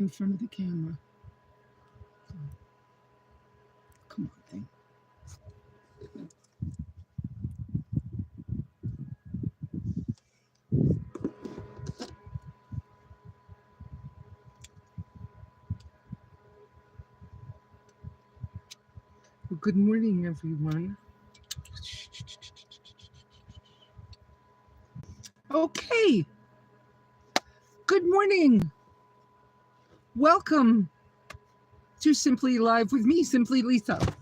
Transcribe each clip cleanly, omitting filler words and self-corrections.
in front of the camera. Come on, thing. Well, good morning, everyone. Okay. Good morning. Welcome to Simply Live with me, SimplyLesa.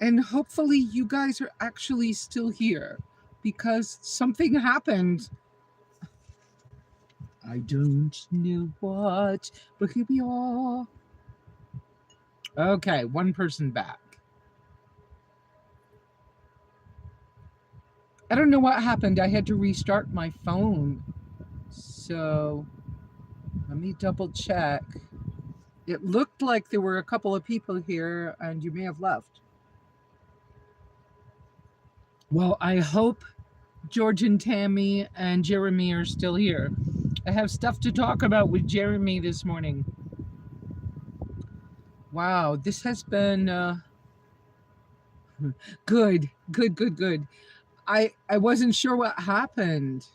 And hopefully, you guys are actually still here because something happened. I don't know what, but here we are. Okay, one person back. I don't know what happened. I had to restart my phone. So let me double check. It looked like there were a couple of people here and you may have left. Well, I hope George and Tammy and Jeremy are still here. I have stuff to talk about with Jeremy this morning. Wow, this has been good. I wasn't sure what happened.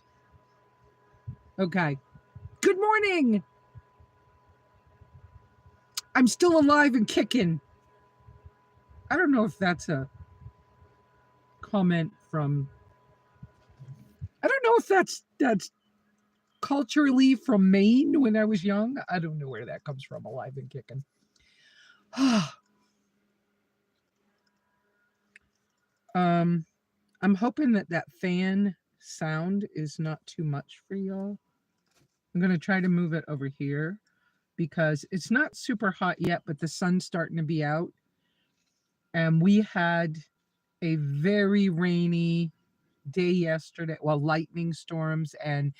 Okay. Good morning. I'm still alive and kicking. I don't know if that's a comment from, I don't know if that's culturally from Maine when I was young. I don't know where that comes from, alive and kicking. I'm hoping that fan sound is not too much for y'all. I'm going to try to move it over here because it's not super hot yet, but the sun's starting to be out. And we had a very rainy day yesterday. Well, lightning storms and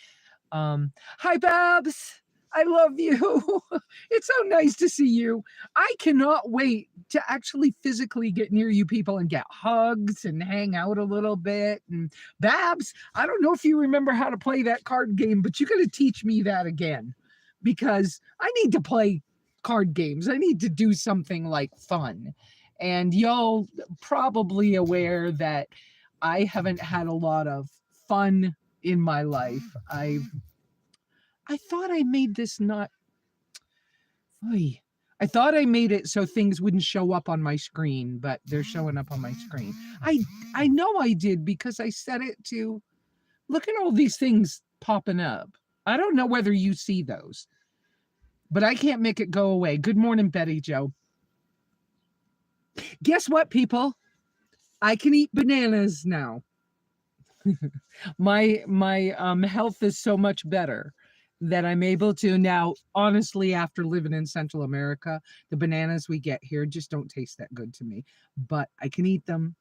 hi Babs, I love you. It's so nice to see you. I cannot wait to actually physically get near you people and get hugs and hang out a little bit. And Babs, I don't know if you remember how to play that card game, but you got to teach me that again because I need to play card games. I need to do something like fun. And y'all probably aware that I haven't had a lot of fun in my life. I thought I made this not. I thought I made it so things wouldn't show up on my screen, but they're showing up on my screen. I know I did because I set it to look at all these things popping up. I don't know whether you see those, but I can't make it go away. Good morning, Betty Joe. Guess what, people? I can eat bananas now. my health is so much better that I'm able to now. Honestly, after living in Central America, the bananas we get here just don't taste that good to me, but I can eat them.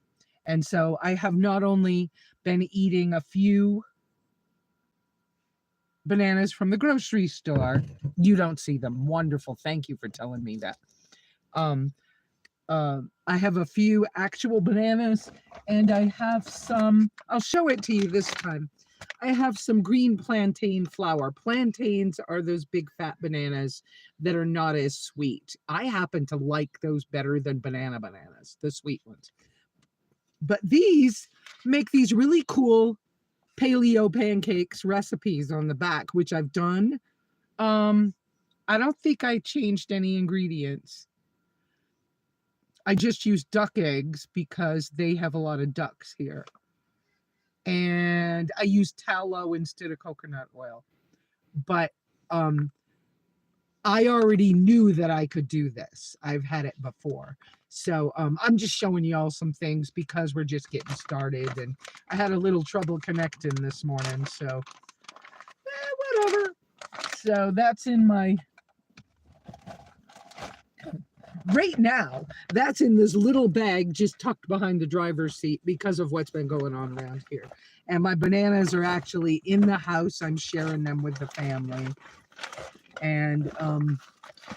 And so I have not only been eating a few bananas from the grocery store. You don't see them. Wonderful. Thank you for telling me that. I have a few actual bananas and I have some, I'll show it to you this time. I have some green plantain flour. Plantains are those big fat bananas that are not as sweet. I happen to like those better than bananas, the sweet ones. But these make these really cool paleo pancakes recipes on the back, which I've done. I don't think I changed any ingredients. I just use duck eggs because they have a lot of ducks here. And I use tallow instead of coconut oil. But I already knew that I could do this. I've had it before. So I'm just showing y'all some things because we're just getting started. And I had a little trouble connecting this morning. So whatever. So that's in my... Right now, that's in this little bag just tucked behind the driver's seat because of what's been going on around here. And my bananas are actually in the house. I'm sharing them with the family. And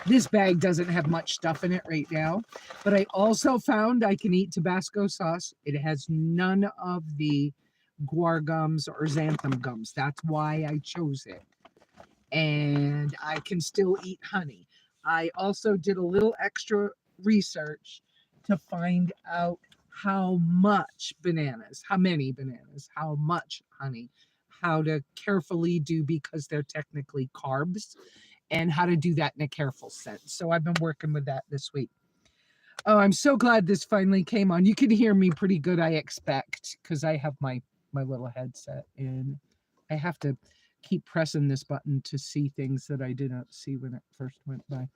this bag doesn't have much stuff in it right now. But I also found I can eat Tabasco sauce. It has none of the guar gums or xanthan gums. That's why I chose it. and I can still eat honey. I also did a little extra research to find out how much bananas, how many bananas, how much honey, how to carefully do because they're technically carbs, and how to do that in a careful sense. So I've been working with that this week. Oh, I'm so glad this finally came on. You can hear me pretty good, I expect, because I have my little headset in. I have to keep pressing this button to see things that I didn't see when it first went by.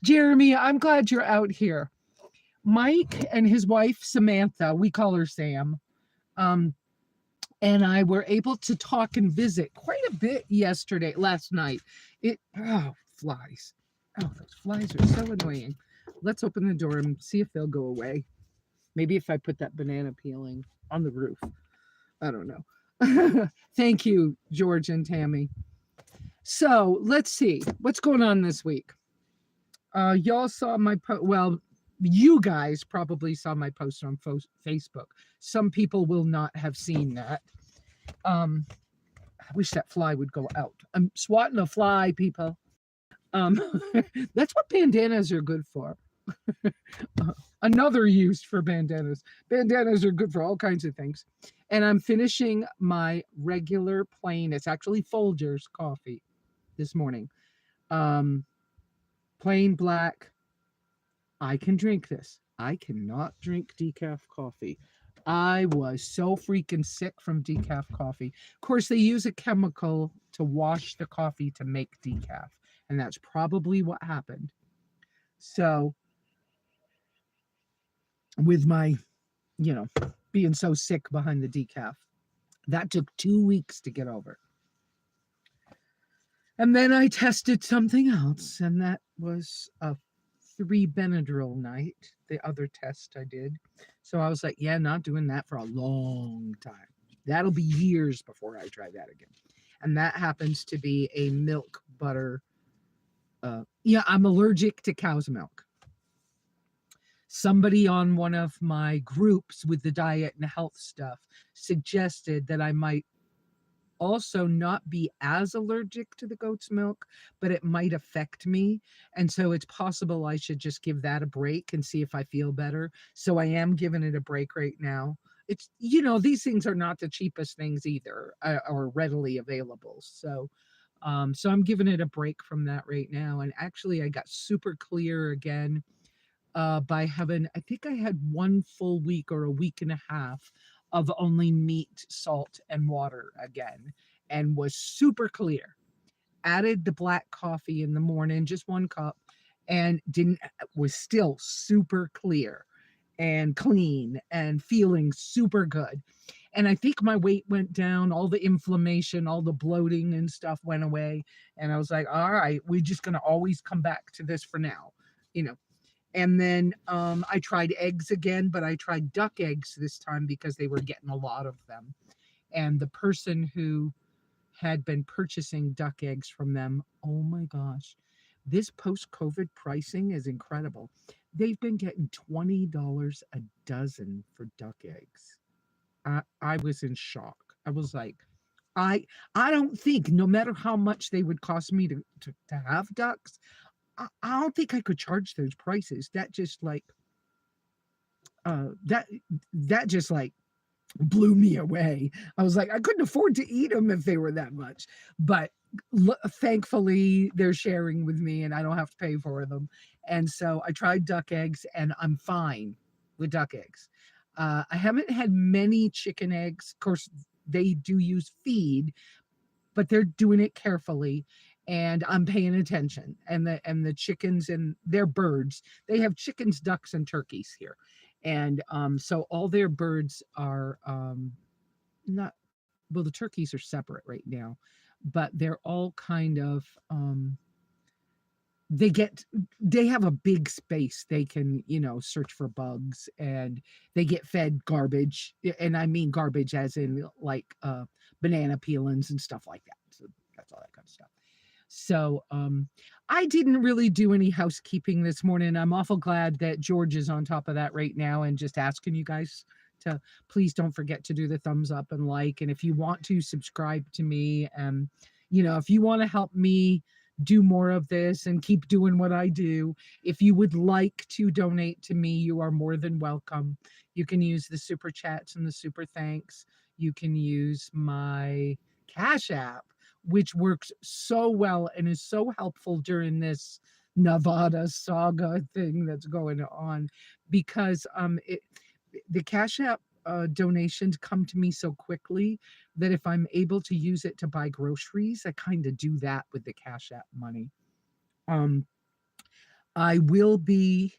Jeremy, I'm glad you're out here. Mike and his wife, Samantha, we call her Sam, and I were able to talk and visit quite a bit last night. Flies. Oh, those flies are so annoying. Let's open the door and see if they'll go away. Maybe if I put that banana peeling on the roof. I don't know. Thank you, George and Tammy. So let's see what's going on this week. Y'all saw my post. Well, you guys probably saw my post on Facebook. Some people will not have seen that. I wish that fly would go out. I'm swatting a fly, people. That's what bandanas are good for. Another use for bandanas. Bandanas are good for all kinds of things. And I'm finishing my regular plain. It's actually Folgers coffee this morning. Plain black. I can drink this. I cannot drink decaf coffee. I was so freaking sick from decaf coffee. Of course, they use a chemical to wash the coffee to make decaf. And that's probably what happened. So with my, being so sick behind the decaf, that took 2 weeks to get over. And then I tested something else, and that was a 3 Benadryl night, the other test I did. So I was like, yeah, not doing that for a long time. That'll be years before I try that again. And that happens to be a milk butter. I'm allergic to cow's milk. Somebody on one of my groups with the diet and health stuff suggested that I might also not be as allergic to the goat's milk, but it might affect me. And so it's possible I should just give that a break and see if I feel better. So I am giving it a break right now. It's, these things are not the cheapest things either, or readily available. So I'm giving it a break from that right now. And actually I got super clear again by having, I think I had 1 full week or a week and a half of only meat, salt, and water again, and was super clear. Added the black coffee in the morning, just 1 cup, and was still super clear and clean and feeling super good. And I think my weight went down, all the inflammation, all the bloating and stuff went away. And I was like, all right, we're just going to always come back to this for now, And then I tried eggs again, but I tried duck eggs this time because they were getting a lot of them. And the person who had been purchasing duck eggs from them, oh my gosh, this post-COVID pricing is incredible. They've been getting $20 a dozen for duck eggs. I was in shock. I was like, I don't think, no matter how much they would cost me to have ducks, I don't think I could charge those prices. That just blew me away. I was like, I couldn't afford to eat them if they were that much. But thankfully, they're sharing with me and I don't have to pay for them. And so I tried duck eggs and I'm fine with duck eggs. I haven't had many chicken eggs. Of course, they do use feed, but they're doing it carefully. And I'm paying attention. And the chickens, and their birds, they have chickens, ducks, and turkeys here. And so all their birds are not, well, the turkeys are separate right now, but they're all kind of, they have a big space. They can, search for bugs, and they get fed garbage. And I mean garbage as in like banana peelings and stuff like that. So that's all that kind of stuff. So I didn't really do any housekeeping this morning. I'm awful glad that George is on top of that right now and just asking you guys to please don't forget to do the thumbs up and like. And if you want to subscribe to me, if you want to help me do more of this and keep doing what I do, if you would like to donate to me, you are more than welcome. You can use the super chats and the super thanks. You can use my Cash App, which works so well and is so helpful during this Nevada saga thing that's going on, because the Cash App donations come to me so quickly that if I'm able to use it to buy groceries, I kind of do that with the Cash App money. Um, I will be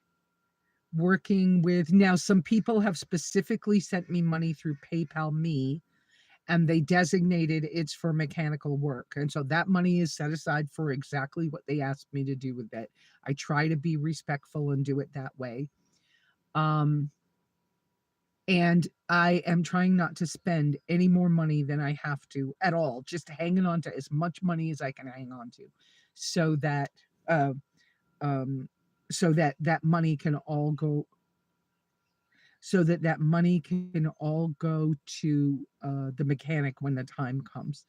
working with, now some people have specifically sent me money through PayPal Me, and they designated it's for mechanical work. And so that money is set aside for exactly what they asked me to do with it. I try to be respectful and do it that way. And I am trying not to spend any more money than I have to at all, just hanging on to as much money as I can hang on to, so that uh, that money can all go, to the mechanic when the time comes.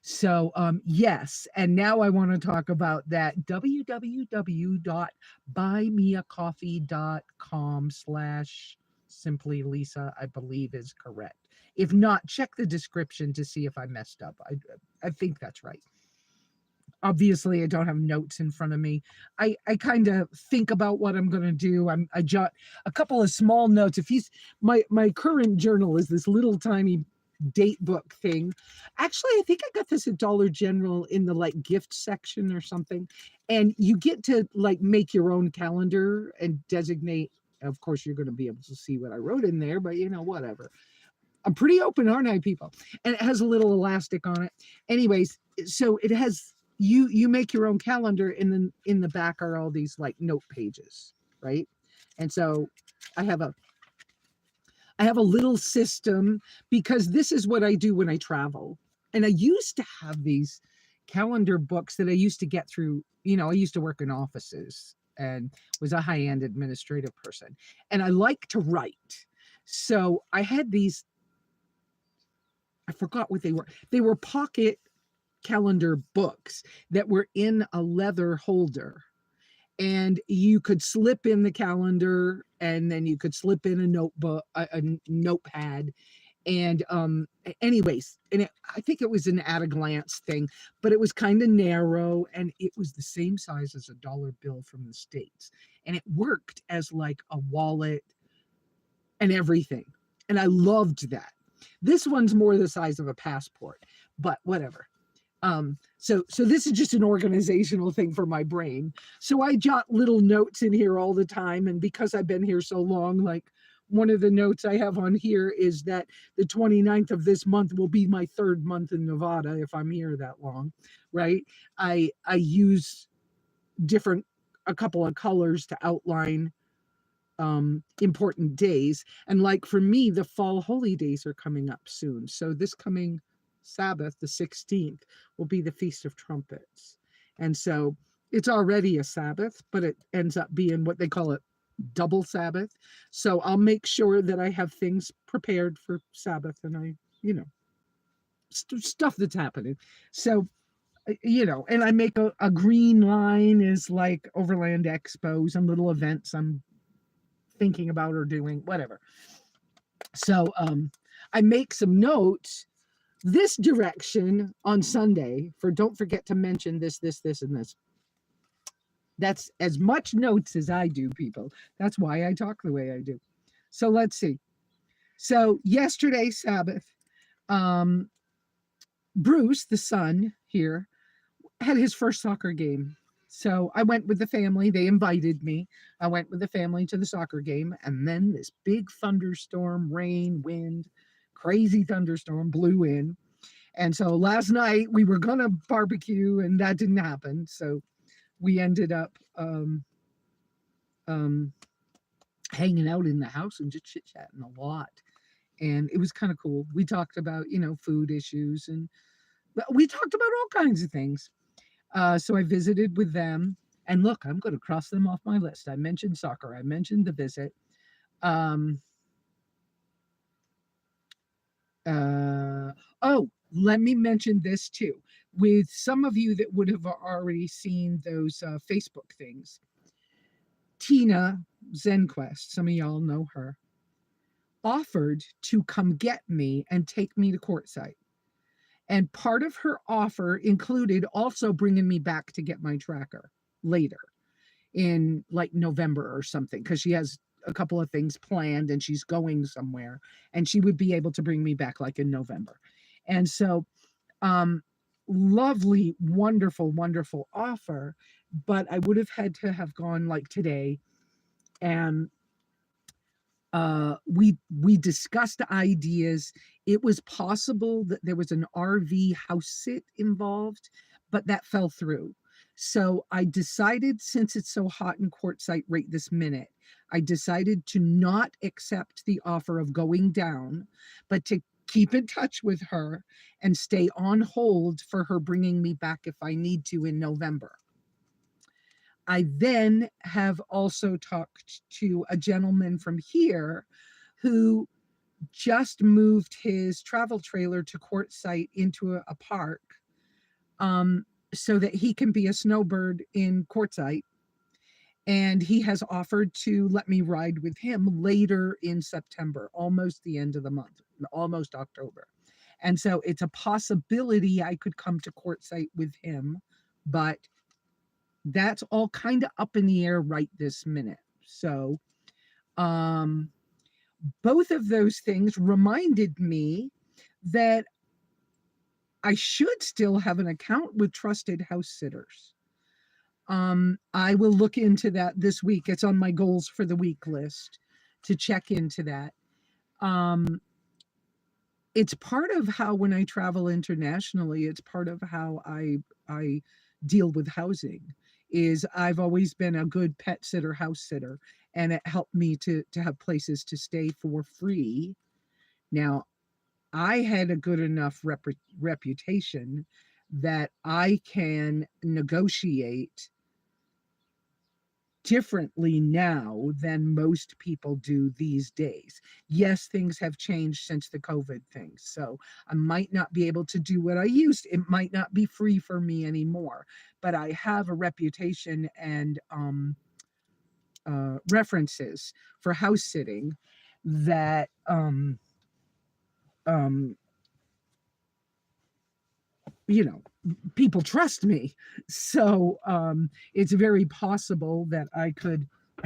So yes, and now I want to talk about that www.buymeacoffee.com/SimplyLesa, I believe is correct. If not, check the description to see if I messed up. I think that's right. Obviously I don't have notes in front of me. I kind of think about what I'm going to do. I jot a couple of small notes. If he's my current journal is this little tiny date book thing. Actually, I think I got this at Dollar General in the like gift section or something. And you get to like make your own calendar and designate. Of course, you're going to be able to see what I wrote in there, but whatever. I'm pretty open, aren't I, people? And it has a little elastic on it. Anyways, so it has, you make your own calendar, and then in the back are all these like note pages, right? And so I have a little system, because this is what I do when I travel. And I used to have these calendar books that I used to get through, I used to work in offices and was a high-end administrative person. And I like to write. So I had these, I forgot what they were. They were pocket calendar books that were in a leather holder, and you could slip in the calendar, and then you could slip in a notebook, a notepad. And anyways, and I think it was an at a glance thing, but it was kind of narrow, and it was the same size as a dollar bill from the States, and it worked as like a wallet and everything. And I loved that. This one's more the size of a passport, but whatever. So this is just an organizational thing for my brain. So I jot little notes in here all the time. And because I've been here so long, like one of the notes I have on here is that the 29th of this month will be my third month in Nevada if I'm here that long, right? I use a couple of colors to outline important days. And like for me, the fall holy days are coming up soon. So this coming Sabbath, the 16th, will be the Feast of Trumpets. And so it's already a Sabbath, but it ends up being what they call it double Sabbath. So I'll make sure that I have things prepared for Sabbath, and I, stuff that's happening. So, and I make a green line is like Overland Expos and little events I'm thinking about or doing, whatever. So I make some notes this direction on Sunday for don't forget to mention this, and this. That's as much notes as I do, people. That's why I talk the way I do. So let's see. So yesterday, Sabbath, Bruce, the son here, had his first soccer game. So I went with the family. They invited me. I went with the family to the soccer game. And then this big thunderstorm, rain, wind, crazy thunderstorm blew in. And so last night we were going to barbecue, and that didn't happen. So we ended up hanging out in the house and just chit-chatting a lot. And it was kind of cool. We talked about, food issues, and we talked about all kinds of things. So I visited with them, and look, I'm going to cross them off my list. I mentioned soccer. I mentioned the visit. Oh, let me mention this too. with some of you that would have already seen those Facebook things, Tina ZenQuest, some of y'all know her, offered to come get me and take me to Quartzsite. And part of her offer included also bringing me back to get my tracker later in like November or something, because she has a couple of things planned and she's going somewhere, and she would be able to bring me back like in November. And so lovely, wonderful, wonderful offer, but I would have had to have gone like today. And we discussed ideas. It was possible that there was an RV house sit involved, but that fell through. So I decided, since it's so hot in Quartzsite right this minute, I decided to not accept the offer of going down, but to keep in touch with her and stay on hold for her bringing me back if I need to in November. I then have also talked to a gentleman from here who just moved his travel trailer to Quartzsite into a park, so that he can be a snowbird in Quartzsite. And he has offered to let me ride with him later in September, almost the end of the month, almost October. And so it's a possibility I could come to Quartzsite with him, but that's all kind of up in the air right this minute. So both of those things reminded me that I should still have an account with Trusted House Sitters. I will look into that this week. It's on my goals for the week list to check into that. It's part of how, when I travel internationally, it's part of how I deal with housing. Is I've always been a good pet sitter, house sitter, and it helped me to have places to stay for free. Now, I had a good enough reputation that I can negotiate differently now than most people do these days. Yes, things have changed since the COVID thing. So I might not be able to do what I used. It might not be free for me anymore, but I have a reputation and references for house sitting that people trust me. So it's very possible that I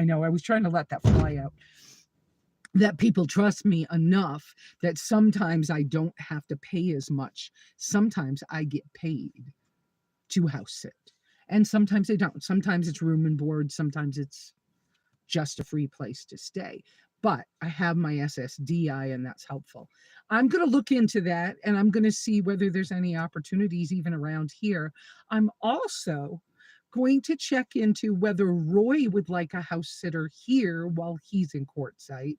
know I was trying to let that fly out, that people trust me enough that sometimes I don't have to pay as much. Sometimes I get paid to house sit, and sometimes I don't. Sometimes it's room and board. Sometimes it's just a free place to stay. But I have my SSDI, and that's helpful. I'm going to look into that, and I'm going to see whether there's any opportunities even around here. I'm also going to check into whether Roy would like a house sitter here while he's in Quartzsite.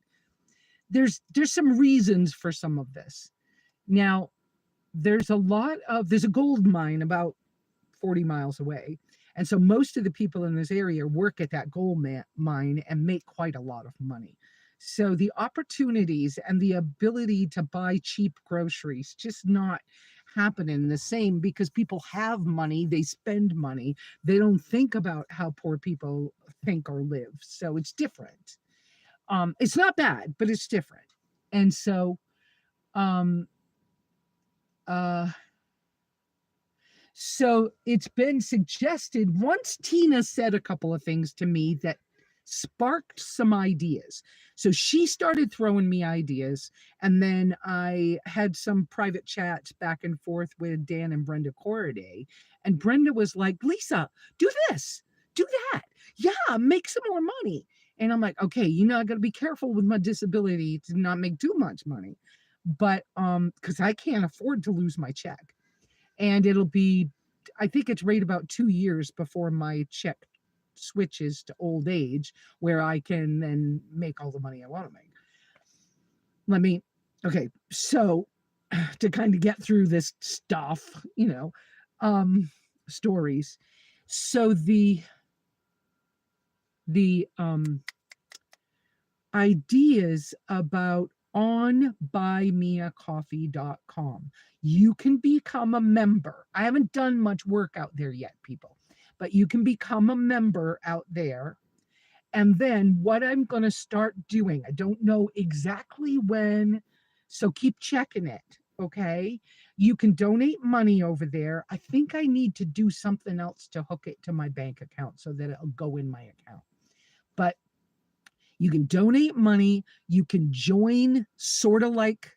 There's some reasons for some of this. Now, there's a gold mine about 40 miles away. And so most of the people in this area work at that gold mine and make quite a lot of money. So the opportunities and the ability to buy cheap groceries just not happening the same, because people have money, they spend money. They don't think about how poor people think or live. So it's different. It's not bad, but it's different. And so so it's been suggested, once Tina said a couple of things to me that sparked some ideas. So she started throwing me ideas, and then I had some private chats back and forth with Dan and Brenda Corriday, and Brenda was like, Lesa, do this, do that. Yeah, make some more money. And I'm like, okay, I got to be careful with my disability to not make too much money. But because I can't afford to lose my check. And it'll be, I think it's right about 2 years before my check switches to old age, where I can then make all the money I want to make. Okay, so to kind of get through this stuff, stories. So the ideas about on buymeacoffee.com. You can become a member. I haven't done much work out there yet, people, but you can become a member out there. And then what I'm going to start doing, I don't know exactly when, so keep checking it, okay? You can donate money over there. I think I need to do something else to hook it to my bank account so that it'll go in my account. But you can donate money. You can join sort of like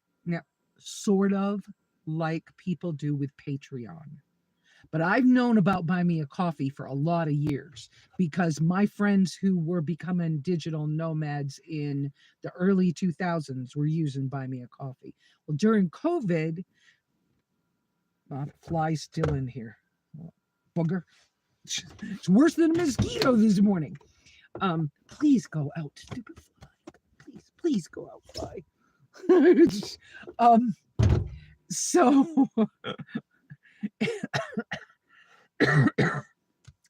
people do with Patreon. But I've known about Buy Me a Coffee for a lot of years because my friends who were becoming digital nomads in the early 2000s were using Buy Me a Coffee. Well, during COVID, fly's still in here. Booger. It's worse than a mosquito this morning. Please go out, stupid fly. Please go out, fly. So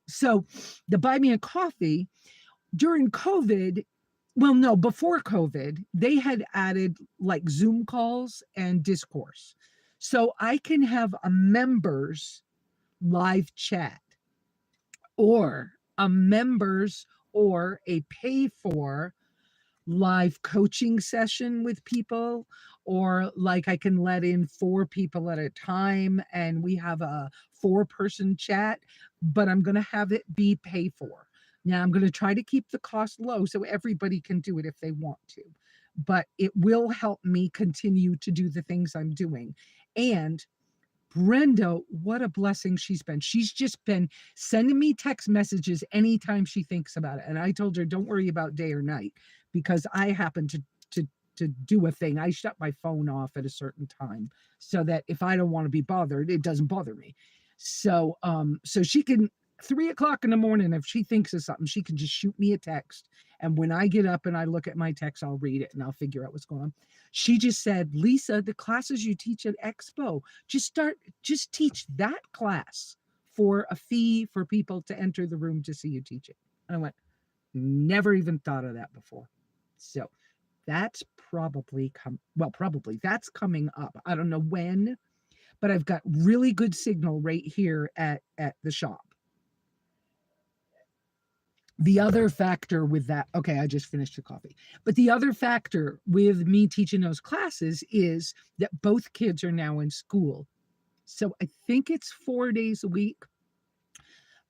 so the Buy Me a Coffee during COVID, well, no, before COVID, they had added like Zoom calls and discourse. So I can have a members live chat or a members or a pay for live coaching session with people, or like I can let in 4 people at a time and we have a 4-person chat, but I'm going to have it be pay for. Now I'm going to try to keep the cost low so everybody can do it if they want to, but it will help me continue to do the things I'm doing. And Brenda, what a blessing she's been. She's just been sending me text messages anytime she thinks about it. And I told her, don't worry about day or night, because I happen to do a thing. I shut my phone off at a certain time so that if I don't want to be bothered, it doesn't bother me. So so she can, 3:00 in the morning, if she thinks of something, she can just shoot me a text. And when I get up and I look at my text, I'll read it and I'll figure out what's going on. She just said, Lesa, the classes you teach at Expo, just teach that class for a fee for people to enter the room to see you teach it. And I went, never even thought of that before. So that's probably that's coming up. I don't know when, but I've got really good signal right here at the shop. The other factor with that, okay, I just finished the coffee. But the other factor with me teaching those classes is that both kids are now in school. So I think it's 4 days a week.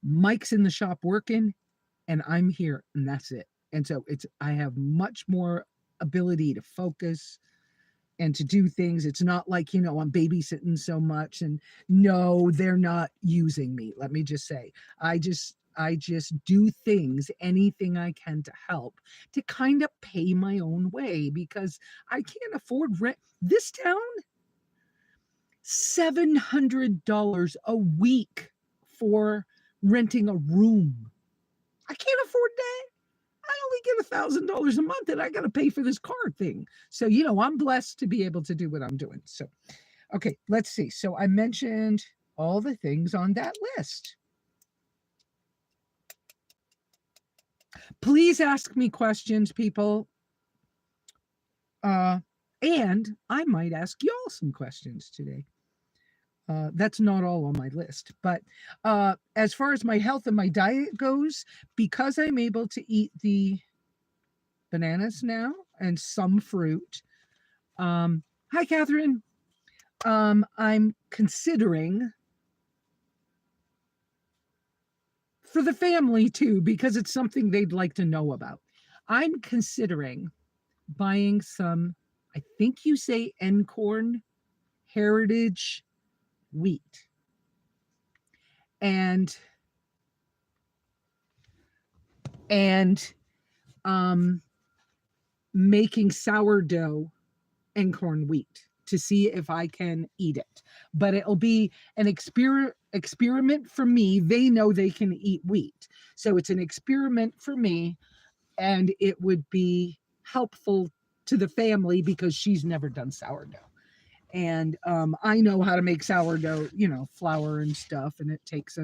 Mike's in the shop working and I'm here and that's it. And so I have much more ability to focus and to do things. It's not like, I'm babysitting so much, and no, they're not using me. Let me just say, I just do things, anything I can to help, to kind of pay my own way, because I can't afford rent. This town, $700 a week for renting a room. I can't afford that. I only get $1,000 a month and I got to pay for this car thing. So, I'm blessed to be able to do what I'm doing. So, okay, let's see. So I mentioned all the things on that list. Please ask me questions, people. And I might ask y'all some questions today. That's not all on my list, but as far as my health and my diet goes, because I'm able to eat the bananas now and some fruit. Hi, Catherine. I'm considering, for the family too, because it's something they'd like to know about, I'm considering buying some, I think you say Encorn heritage wheat, and making sourdough Encorn wheat to see if I can eat it. But it'll be an experiment for me. They know they can eat wheat, so it's an experiment for me, and it would be helpful to the family because she's never done sourdough. And I know how to make sourdough, flour and stuff, and it takes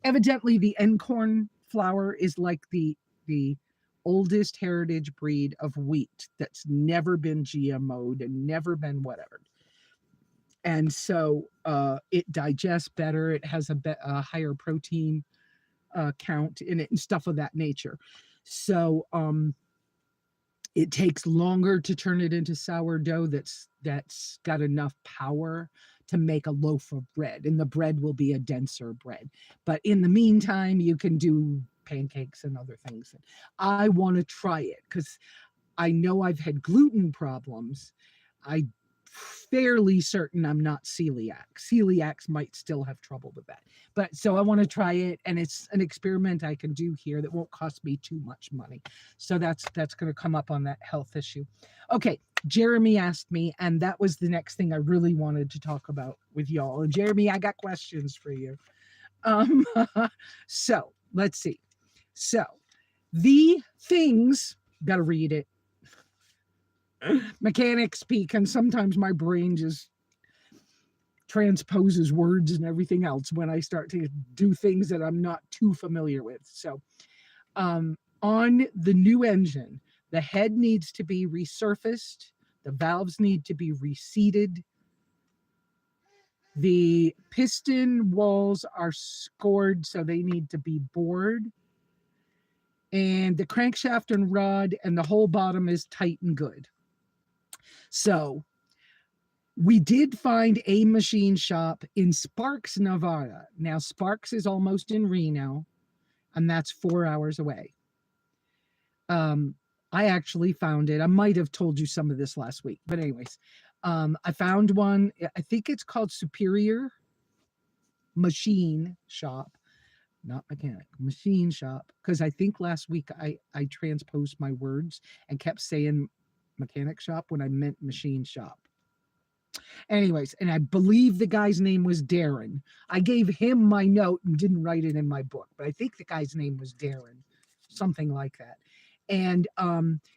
evidently the Encorn flour is like the oldest heritage breed of wheat that's never been GMO'd and never been whatever. And so it digests better. It has a higher protein count in it and stuff of that nature. So it takes longer to turn it into sourdough that's got enough power to make a loaf of bread, and the bread will be a denser bread. But in the meantime, you can do pancakes and other things. I want to try it because I know I've had gluten problems. I fairly certain I'm not celiac. Celiacs might still have trouble with that. But so I want to try it, and it's an experiment I can do here that won't cost me too much money. So that's going to come up on that health issue. Okay, Jeremy asked me, and that was the next thing I really wanted to talk about with y'all. And Jeremy, I got questions for you. So let's see. So the things, got to read it. Mechanic speak, and sometimes my brain just transposes words and everything else when I start to do things that I'm not too familiar with. So on the new engine, the head needs to be resurfaced, the valves need to be reseated, the piston walls are scored, so they need to be bored, and the crankshaft and rod and the whole bottom is tight and good. So we did find a machine shop in Sparks, Nevada. Now, Sparks is almost in Reno, and that's 4 hours away. I actually found it. I might have told you some of this last week, but anyways, I found one. I think it's called Superior Machine Shop, not mechanic, machine shop, because I think last week I transposed my words and kept saying mechanic shop when I meant machine shop. Anyways, and I believe the guy's name was Darren. I gave him my note and didn't write it in my book, but I think the guy's name was Darren, something like that. And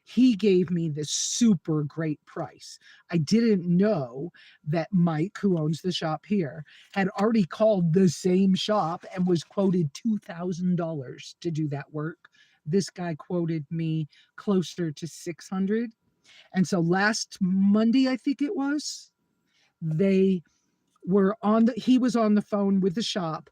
he gave me this super great price. I didn't know that Mike, who owns the shop here, had already called the same shop and was quoted $2,000 to do that work. This guy quoted me closer to $600. And so last Monday, I think it was, they were he was on the phone with the shop,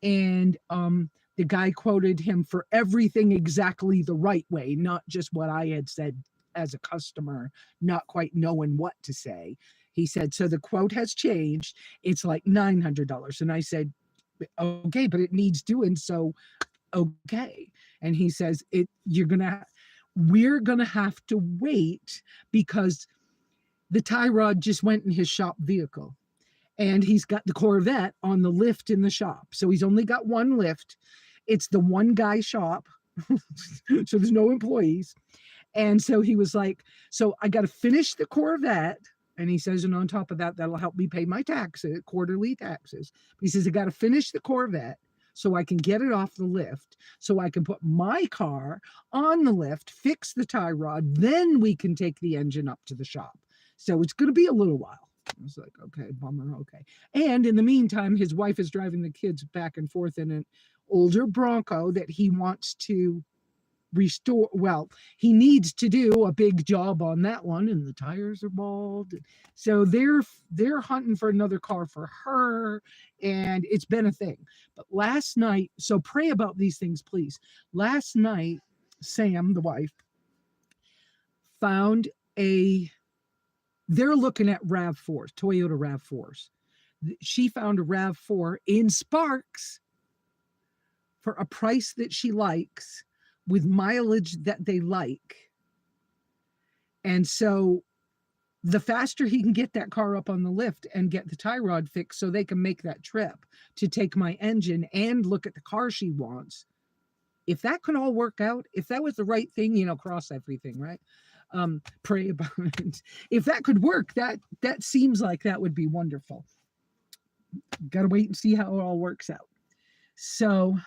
and the guy quoted him for everything exactly the right way, not just what I had said as a customer, not quite knowing what to say. He said, so the quote has changed. It's like $900. And I said, okay, but it needs doing. So, okay. And he says, we're going to have to wait because the tie rod just went in his shop vehicle, and he's got the Corvette on the lift in the shop. So he's only got one lift. It's the one guy shop. So there's no employees. And so he was like, so I got to finish the Corvette. And he says, and on top of that, that'll help me pay my taxes, quarterly taxes. But he says, I got to finish the Corvette so I can get it off the lift, so I can put my car on the lift, fix the tie rod, then we can take the engine up to the shop. So it's going to be a little while. I was like, okay, bummer, okay. And in the meantime, his wife is driving the kids back and forth in an older Bronco that he wants to restore. Well, he needs to do a big job on that one, and the tires are bald. So they're hunting for another car for her, and it's been a thing. But last night, so pray about these things, please. Last night, Sam, the wife, found they're looking at RAV4s, Toyota RAV4s. She found a RAV4 in Sparks for a price that she likes, with mileage that they like. And so the faster he can get that car up on the lift and get the tie rod fixed so they can make that trip to take my engine and look at the car she wants. If that could all work out, if that was the right thing, cross everything, right? Pray about it. If that could work, that seems like that would be wonderful. Got to wait and see how it all works out. So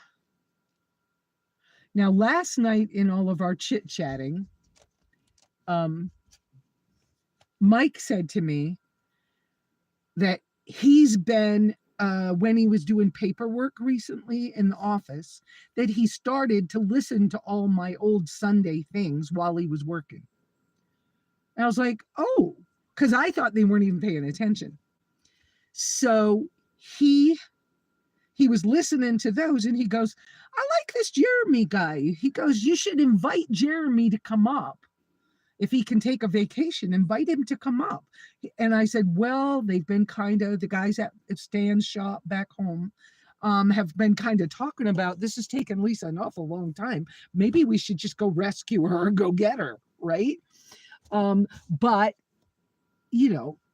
now, last night in all of our chit-chatting, Mike said to me that he's been when he was doing paperwork recently in the office, that he started to listen to all my old Sunday things while he was working. And I was like, oh, because I thought they weren't even paying attention. So he was listening to those, and he goes, I like this Jeremy guy. He goes, you should invite Jeremy to come up. If he can take a vacation, invite him to come up. And I said, well, they've been the guys at Stan's shop back home have been kind of talking about, this has taken Lesa an awful long time. Maybe we should just go rescue her and go get her, right? But,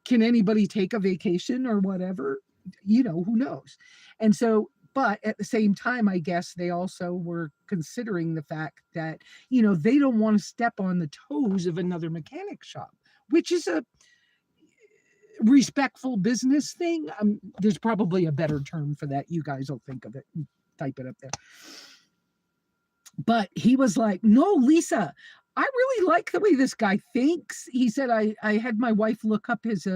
can anybody take a vacation or whatever? Who knows? And so, but at the same time, I guess they also were considering the fact that, they don't want to step on the toes of another mechanic shop, which is a respectful business thing. There's probably a better term for that. You guys will think of it and type it up there. But he was like, no, Lesa, I really like the way this guy thinks. He said, I had my wife look up his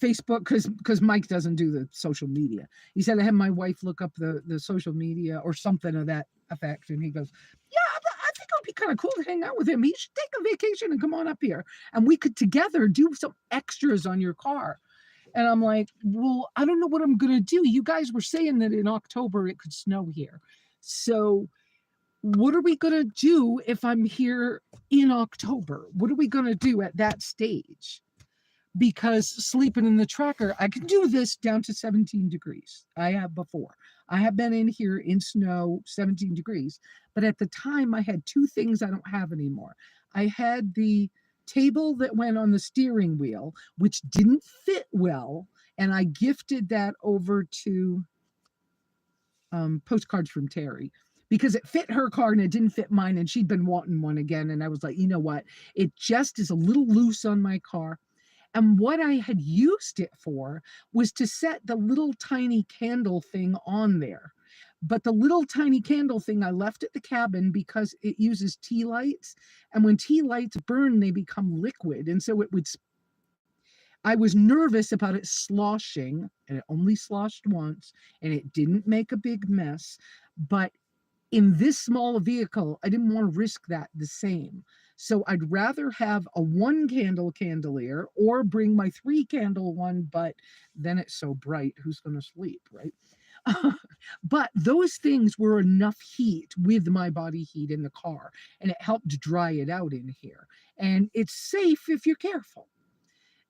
Facebook, because Mike doesn't do the social media. He said, I had my wife look up the social media or something of that effect. And he goes, yeah, I think it would be kind of cool to hang out with him. He should take a vacation and come on up here. And we could together do some extras on your car. And I'm like, well, I don't know what I'm going to do. You guys were saying that in October it could snow here. So what are we going to do if I'm here in October? What are we going to do at that stage? Because sleeping in the tracker, I can do this down to 17 degrees. I have before. I have been in here in snow, 17 degrees. But at the time, I had two things I don't have anymore. I had the table that went on the steering wheel, which didn't fit well. And I gifted that over to Postcards from Terry, because it fit her car and it didn't fit mine. And she'd been wanting one again. And I was like, you know what? It just is a little loose on my car. And what I had used it for was to set the little tiny candle thing on there. But the little tiny candle thing I left at the cabin because it uses tea lights. And when tea lights burn, they become liquid. And so I was nervous about it sloshing, and it only sloshed once, and it didn't make a big mess. But in this small vehicle, I didn't want to risk that the same. So I'd rather have a 1 candle chandelier or bring my 3 candle one, but then it's so bright, who's going to sleep, right? But those things were enough heat with my body heat in the car, and it helped dry it out in here. And it's safe if you're careful.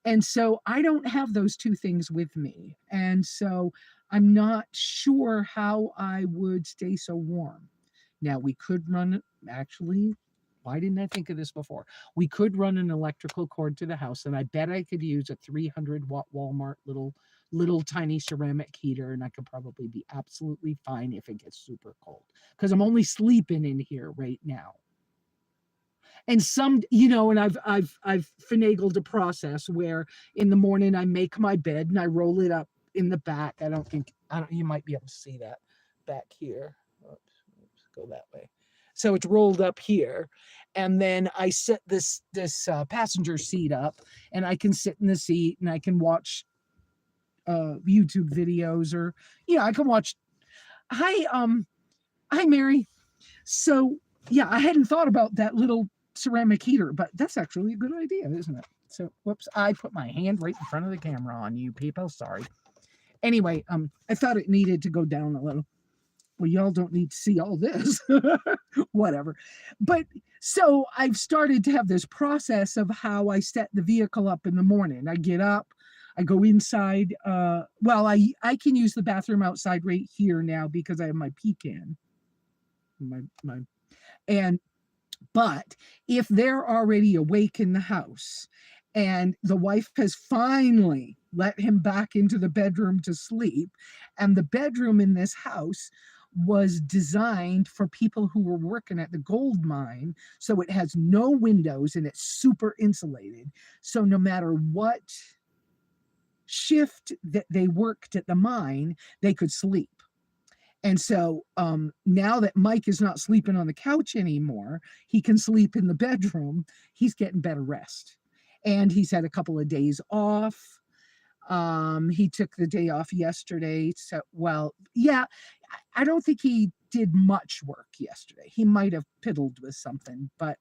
And so I don't have those two things with me. And so I'm not sure how I would stay so warm. Now we could run, actually, why didn't I think of this before? We could run an electrical cord to the house, and I bet I could use a 300-watt Walmart little tiny ceramic heater, and I could probably be absolutely fine if it gets super cold, because I'm only sleeping in here right now. And and I've finagled a process where in the morning I make my bed and I roll it up in the back. You might be able to see that back here. Oops, go that way. So it's rolled up here, and then I set this passenger seat up, and I can sit in the seat and I can watch YouTube videos, or I can watch. Hi Mary. So yeah, I hadn't thought about that little ceramic heater, but that's actually a good idea, isn't it? So whoops, I put my hand right in front of the camera on you people. Sorry. Anyway, I thought it needed to go down a little. Well, y'all don't need to see all this. Whatever. But so I've started to have this process of how I set the vehicle up in the morning. I get up, I go inside. I can use the bathroom outside right here now because I have my pecan. But if they're already awake in the house and the wife has finally let him back into the bedroom to sleep, and the bedroom in this house was designed for people who were working at the gold mine, so it has no windows and it's super insulated. So no matter what shift that they worked at the mine, they could sleep. And so now that Mike is not sleeping on the couch anymore, he can sleep in the bedroom. He's getting better rest. And he's had a couple of days off. He took the day off yesterday. So, well, yeah, I don't think he did much work yesterday. He might have piddled with something, but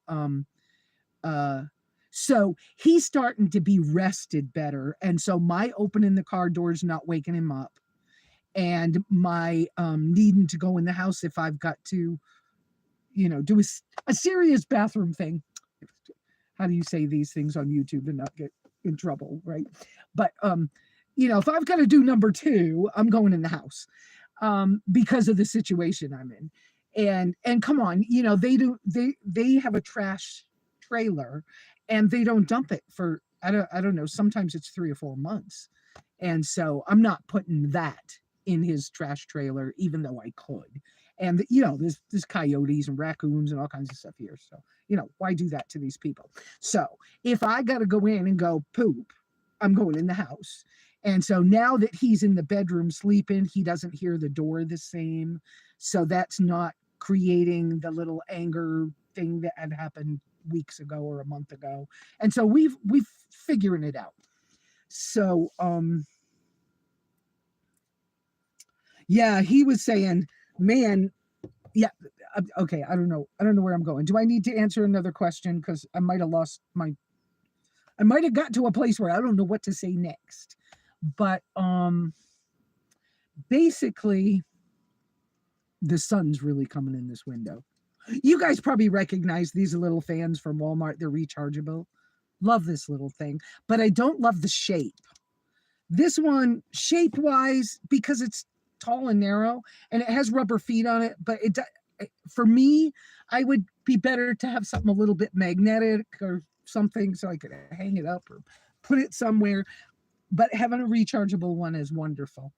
uh so he's starting to be rested better. And so my opening the car doors not waking him up, and my needing to go in the house if I've got to, do a serious bathroom thing. How do you say these things on YouTube and not get in trouble, right? But if I've got to do number two, I'm going in the house because of the situation I'm in. And come on, they have a trash trailer, and they don't dump it for I don't know, sometimes it's 3 or 4 months. And so I'm not putting that in his trash trailer, even though I could. And there's coyotes and raccoons and all kinds of stuff here. So, why do that to these people? So if I got to go in and go poop, I'm going in the house. And so now that he's in the bedroom sleeping, he doesn't hear the door the same. So that's not creating the little anger thing that had happened weeks ago or a month ago. And so we've figuring it out. So yeah, he was saying, man, yeah, okay, I don't know where I'm going. Do I need to answer another question? Because I might have got to a place where I don't know what to say next. But basically, the sun's really coming in this window. You guys probably recognize these little fans from Walmart. They're rechargeable. Love this little thing, but I don't love the shape. This one, shape-wise, because it's tall and narrow, and it has rubber feet on it, but for me, I would be better to have something a little bit magnetic or something so I could hang it up or put it somewhere. But having a rechargeable one is wonderful.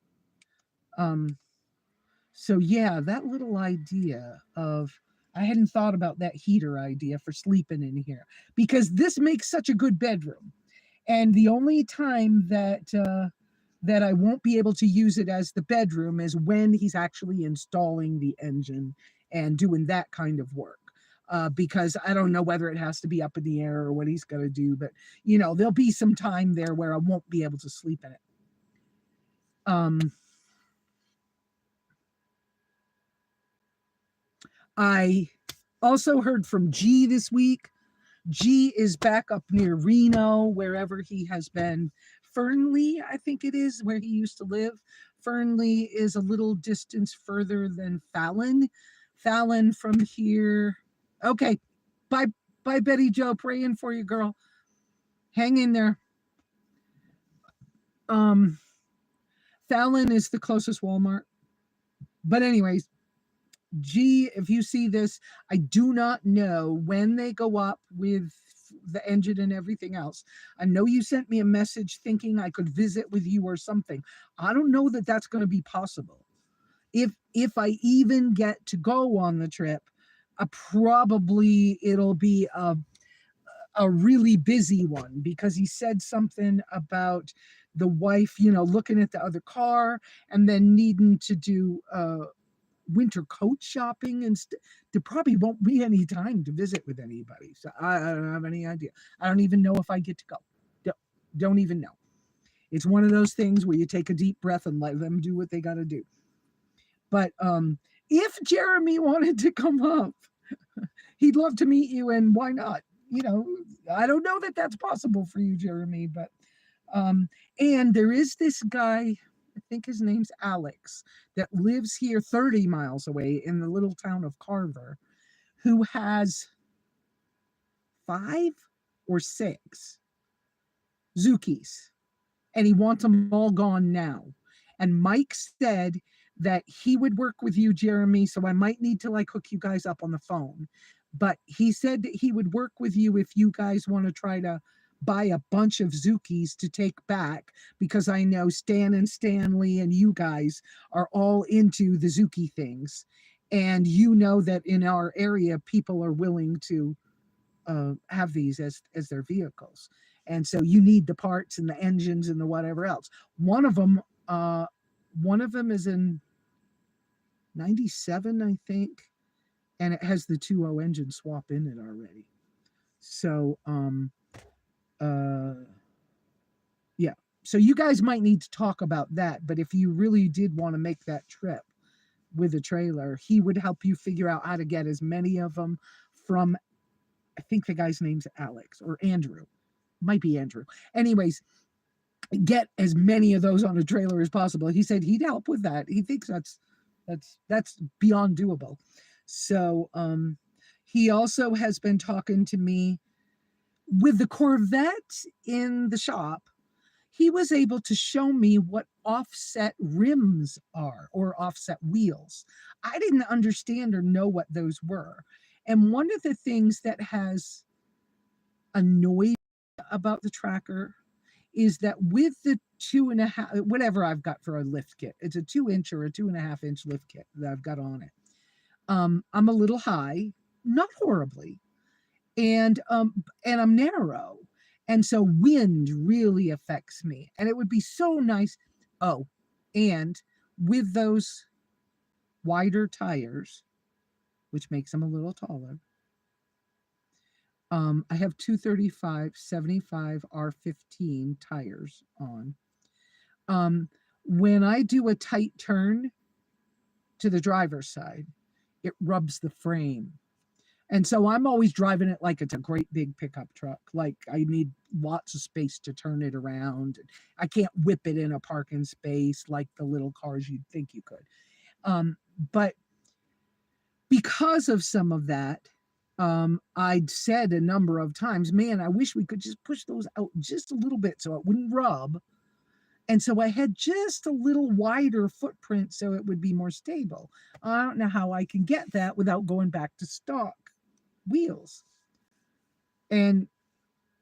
So yeah, that little idea of, I hadn't thought about that heater idea for sleeping in here, because this makes such a good bedroom. And the only time that I won't be able to use it as the bedroom is when he's actually installing the engine and doing that kind of work. Because I don't know whether it has to be up in the air or what he's going to do, but there'll be some time there where I won't be able to sleep in it. I also heard from G this week. G is back up near Reno, wherever he has been. Fernley, I think it is, where he used to live. Fernley is a little distance further than Fallon. Fallon from here. Okay. Bye, Betty Joe. Praying for you, girl. Hang in there. Fallon is the closest Walmart. But anyways, G, if you see this, I do not know when they go up with the engine and everything else. I know you sent me a message thinking I could visit with you or something. I don't know that that's going to be possible. If I even get to go on the trip, probably it'll be a really busy one, because he said something about the wife, looking at the other car and then needing to do winter coat shopping, and there probably won't be any time to visit with anybody. So I don't have any idea. I don't even know if I get to go. Don't even know. It's one of those things where you take a deep breath and let them do what they got to do. But if Jeremy wanted to come up, he'd love to meet you, and why not? I don't know that that's possible for you, Jeremy, but and there is this guy, I think his name's Alex, that lives here 30 miles away in the little town of Carver, who has 5 or 6 Zukis, and he wants them all gone now. And Mike said that he would work with you, Jeremy, so I might need to hook you guys up on the phone. But he said that he would work with you if you guys want to try to buy a bunch of Zukis to take back, because I know Stan and Stanley and you guys are all into the Zuki things. And that in our area, people are willing to have these as their vehicles. And so you need the parts and the engines and the whatever else. One of them is in 97, I think, and it has the 2.0 engine swap in it already. So yeah. So you guys might need to talk about that. But if you really did want to make that trip with a trailer, he would help you figure out how to get as many of them from, I think the guy's name's Alex or Andrew. Might be Andrew. Anyways, get as many of those on a trailer as possible. He said he'd help with that. He thinks that's beyond doable. So he also has been talking to me with the Corvette in the shop. He was able to show me what offset rims are or offset wheels. I didn't understand or know what those were. And one of the things that has annoyed about the Tracker is that with the 2.5, whatever I've got for a lift kit, it's a 2-inch or a 2.5-inch lift kit that I've got on it. I'm a little high, not horribly, and I'm narrow. And so wind really affects me. And it would be so nice. Oh, and with those wider tires, which makes them a little taller, I have 235 75 R15 tires on. When I do a tight turn to the driver's side, it rubs the frame. And so I'm always driving it like it's a great big pickup truck. Like I need lots of space to turn it around. I can't whip it in a parking space like the little cars you'd think you could. But because of some of that, I'd said a number of times, man, I wish we could just push those out just a little bit so it wouldn't rub. And so I had just a little wider footprint so it would be more stable. I don't know how I can get that without going back to stock wheels. And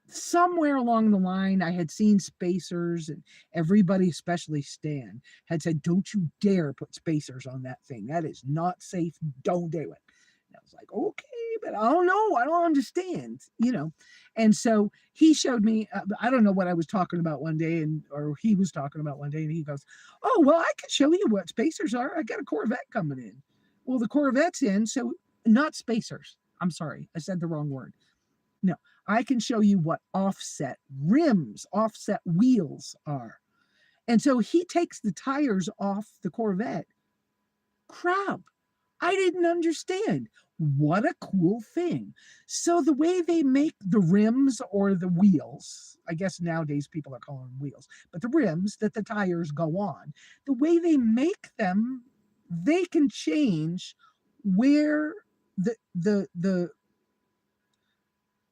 somewhere along the line, I had seen spacers, and everybody, especially Stan, had said, don't you dare put spacers on that thing. That is not safe. Don't do it. And I was like, okay, but I don't know. I don't understand, you know. And so he showed me, I don't know what I was talking about one day, or he was talking about one day, and he goes, oh, well, I can show you what spacers are. I got a Corvette coming in. Well, the Corvette's in, so not spacers. I'm sorry, I said the wrong word. No, I can show you what offset rims, offset wheels are. And so he takes the tires off the Corvette. Crap, I didn't understand. What a cool thing. So the way they make the rims or the wheels, I guess nowadays people are calling them wheels, but the rims that the tires go on, the way they make them, they can change where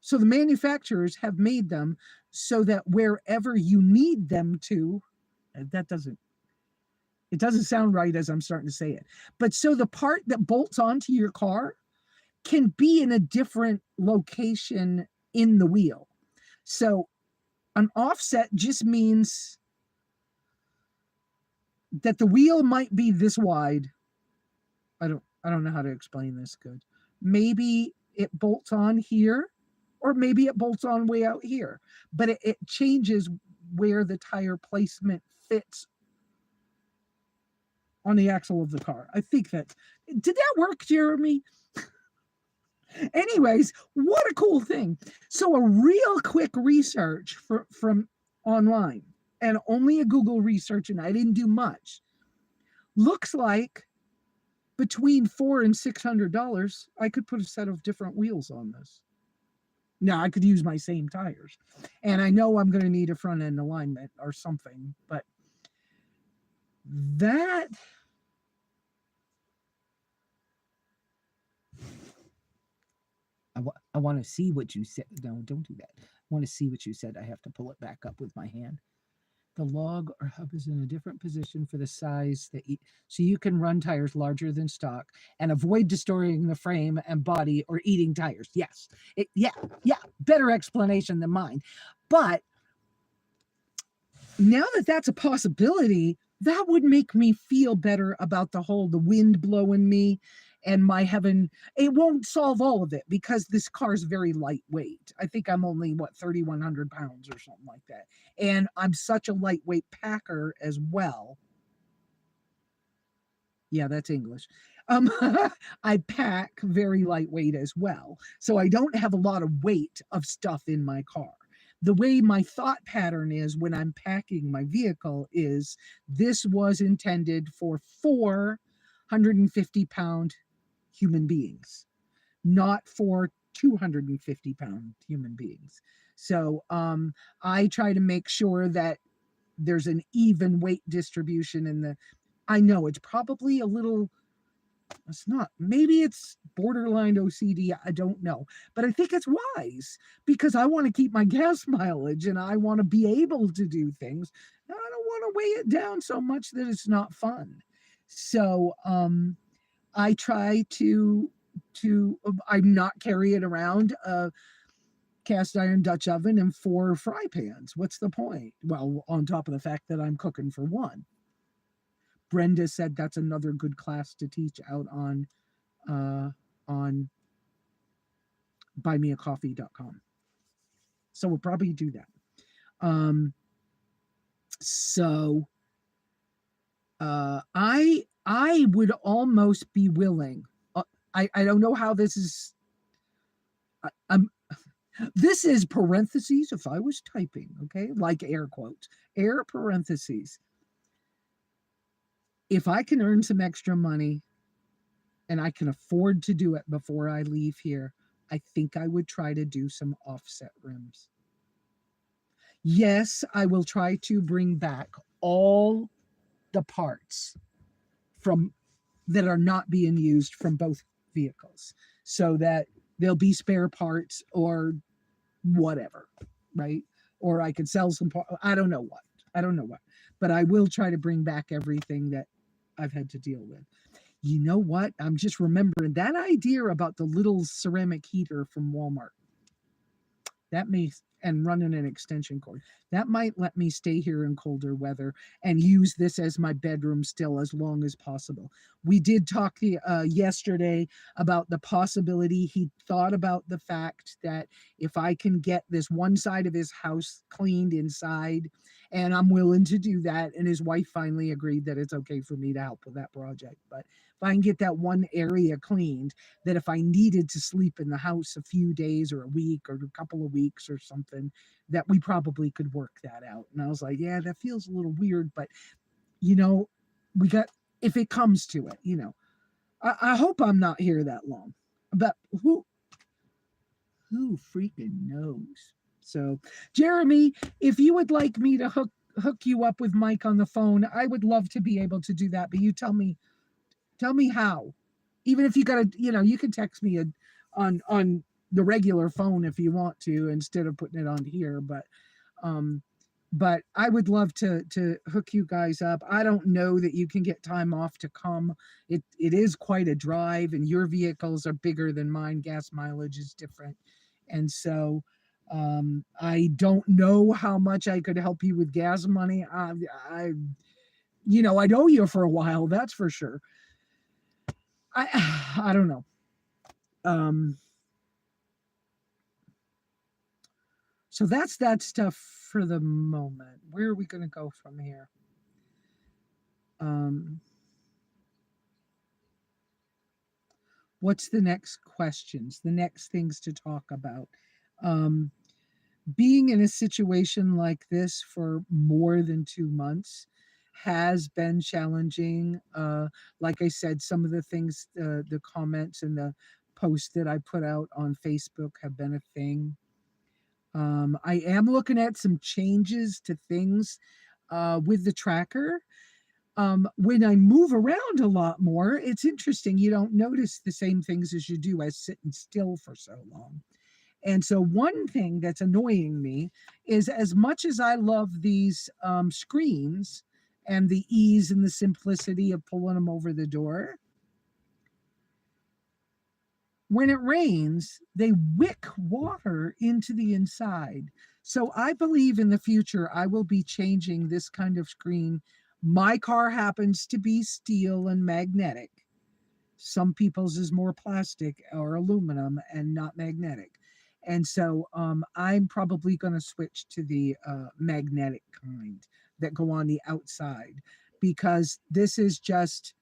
so the manufacturers have made them so that wherever you need them to, it doesn't sound right as I'm starting to say it, but so the part that bolts onto your car can be in a different location in the wheel. So an offset just means that the wheel might be this wide. I don't know how to explain this good. Maybe it bolts on here, or maybe it bolts on way out here, but it changes where the tire placement fits on the axle of the car. I think did that work, Jeremy? Anyways, what a cool thing. So a real quick research from online, and only a Google research, and I didn't do much. Looks like between $400 and $600, I could put a set of different wheels on this. Now, I could use my same tires. And I know I'm going to need a front end alignment or something, but that... I want to see what you said. No, don't do that. I want to see what you said. I have to pull it back up with my hand. The log or hub is in a different position for the size that so you can run tires larger than stock and avoid distorting the frame and body or eating tires. Yes. Yeah. Better explanation than mine. But now that that's a possibility, that would make me feel better about the wind blowing me and my having, it won't solve all of it because this car is very lightweight. I think I'm only, 3,100 pounds or something like that. And I'm such a lightweight packer as well. Yeah, that's English. I pack very lightweight as well. So I don't have a lot of weight of stuff in my car. the way my thought pattern is when I'm packing my vehicle is this was intended for 450-pound human beings, not for 250-pound human beings. So I try to make sure that there's an even weight distribution in the. I know it's probably a little, it's not, maybe it's borderline OCD, I don't know, but I think it's wise because I want to keep my gas mileage and I want to be able to do things. I don't want to weigh it down so much that it's not fun. So I try to I'm not carrying around a cast iron Dutch oven and 4 fry pans. What's the point? Well, on top of the fact that I'm cooking for one. Brenda said that's another good class to teach out on buymeacoffee.com. So we'll probably do that. So I would almost be willing. I don't know how this is. This is parentheses if I was typing, okay? Like air quotes, air parentheses. If I can earn some extra money and I can afford to do it before I leave here, I think I would try to do some offset rims. Yes, I will try to bring back all the parts from that are not being used from both vehicles so that there'll be spare parts or whatever, right? Or I could sell some parts. I don't know what, but I will try to bring back everything that I've had to deal with. You know what? I'm just remembering that idea about the little ceramic heater from Walmart. That may, and running an extension cord, that might let me stay here in colder weather and use this as my bedroom still as long as possible. We did talk yesterday about the possibility. He thought about the fact that if I can get this one side of his house cleaned inside, and I'm willing to do that, and his wife finally agreed that it's okay for me to help with that project. But if I can get that one area cleaned, that if I needed to sleep in the house a few days or a week or a couple of weeks or something, that we probably could work that out. And I was like, yeah, that feels a little weird, but we got, if it comes to it, I hope I'm not here that long, but who freaking knows? So Jeremy, if you would like me to hook you up with Mike on the phone, I would love to be able to do that, but you tell me how. Even if you got to, you can text me on the regular phone if you want to, instead of putting it on here. But I would love to hook you guys up. I don't know that you can get time off to come. It is quite a drive, and your vehicles are bigger than mine. Gas mileage is different, and so I don't know how much I could help you with gas money. I'd owe you for a while, that's for sure. I don't know. So that's that stuff for the moment. Where are we going to go from here? What's the next questions? The next things to talk about? Being in a situation like this for more than 2 months has been challenging. Like I said, some of the things, the comments and the posts that I put out on Facebook have been a thing. I am looking at some changes to things with the tracker. When I move around a lot more, it's interesting. You don't notice the same things as you do as sitting still for so long. And so one thing that's annoying me is, as much as I love these screens and the ease and the simplicity of pulling them over the door, when it rains, they wick water into the inside. So I believe in the future, I will be changing this kind of screen. My car happens to be steel and magnetic. Some people's is more plastic or aluminum and not magnetic. And so I'm probably going to switch to the magnetic kind that go on the outside, because this is just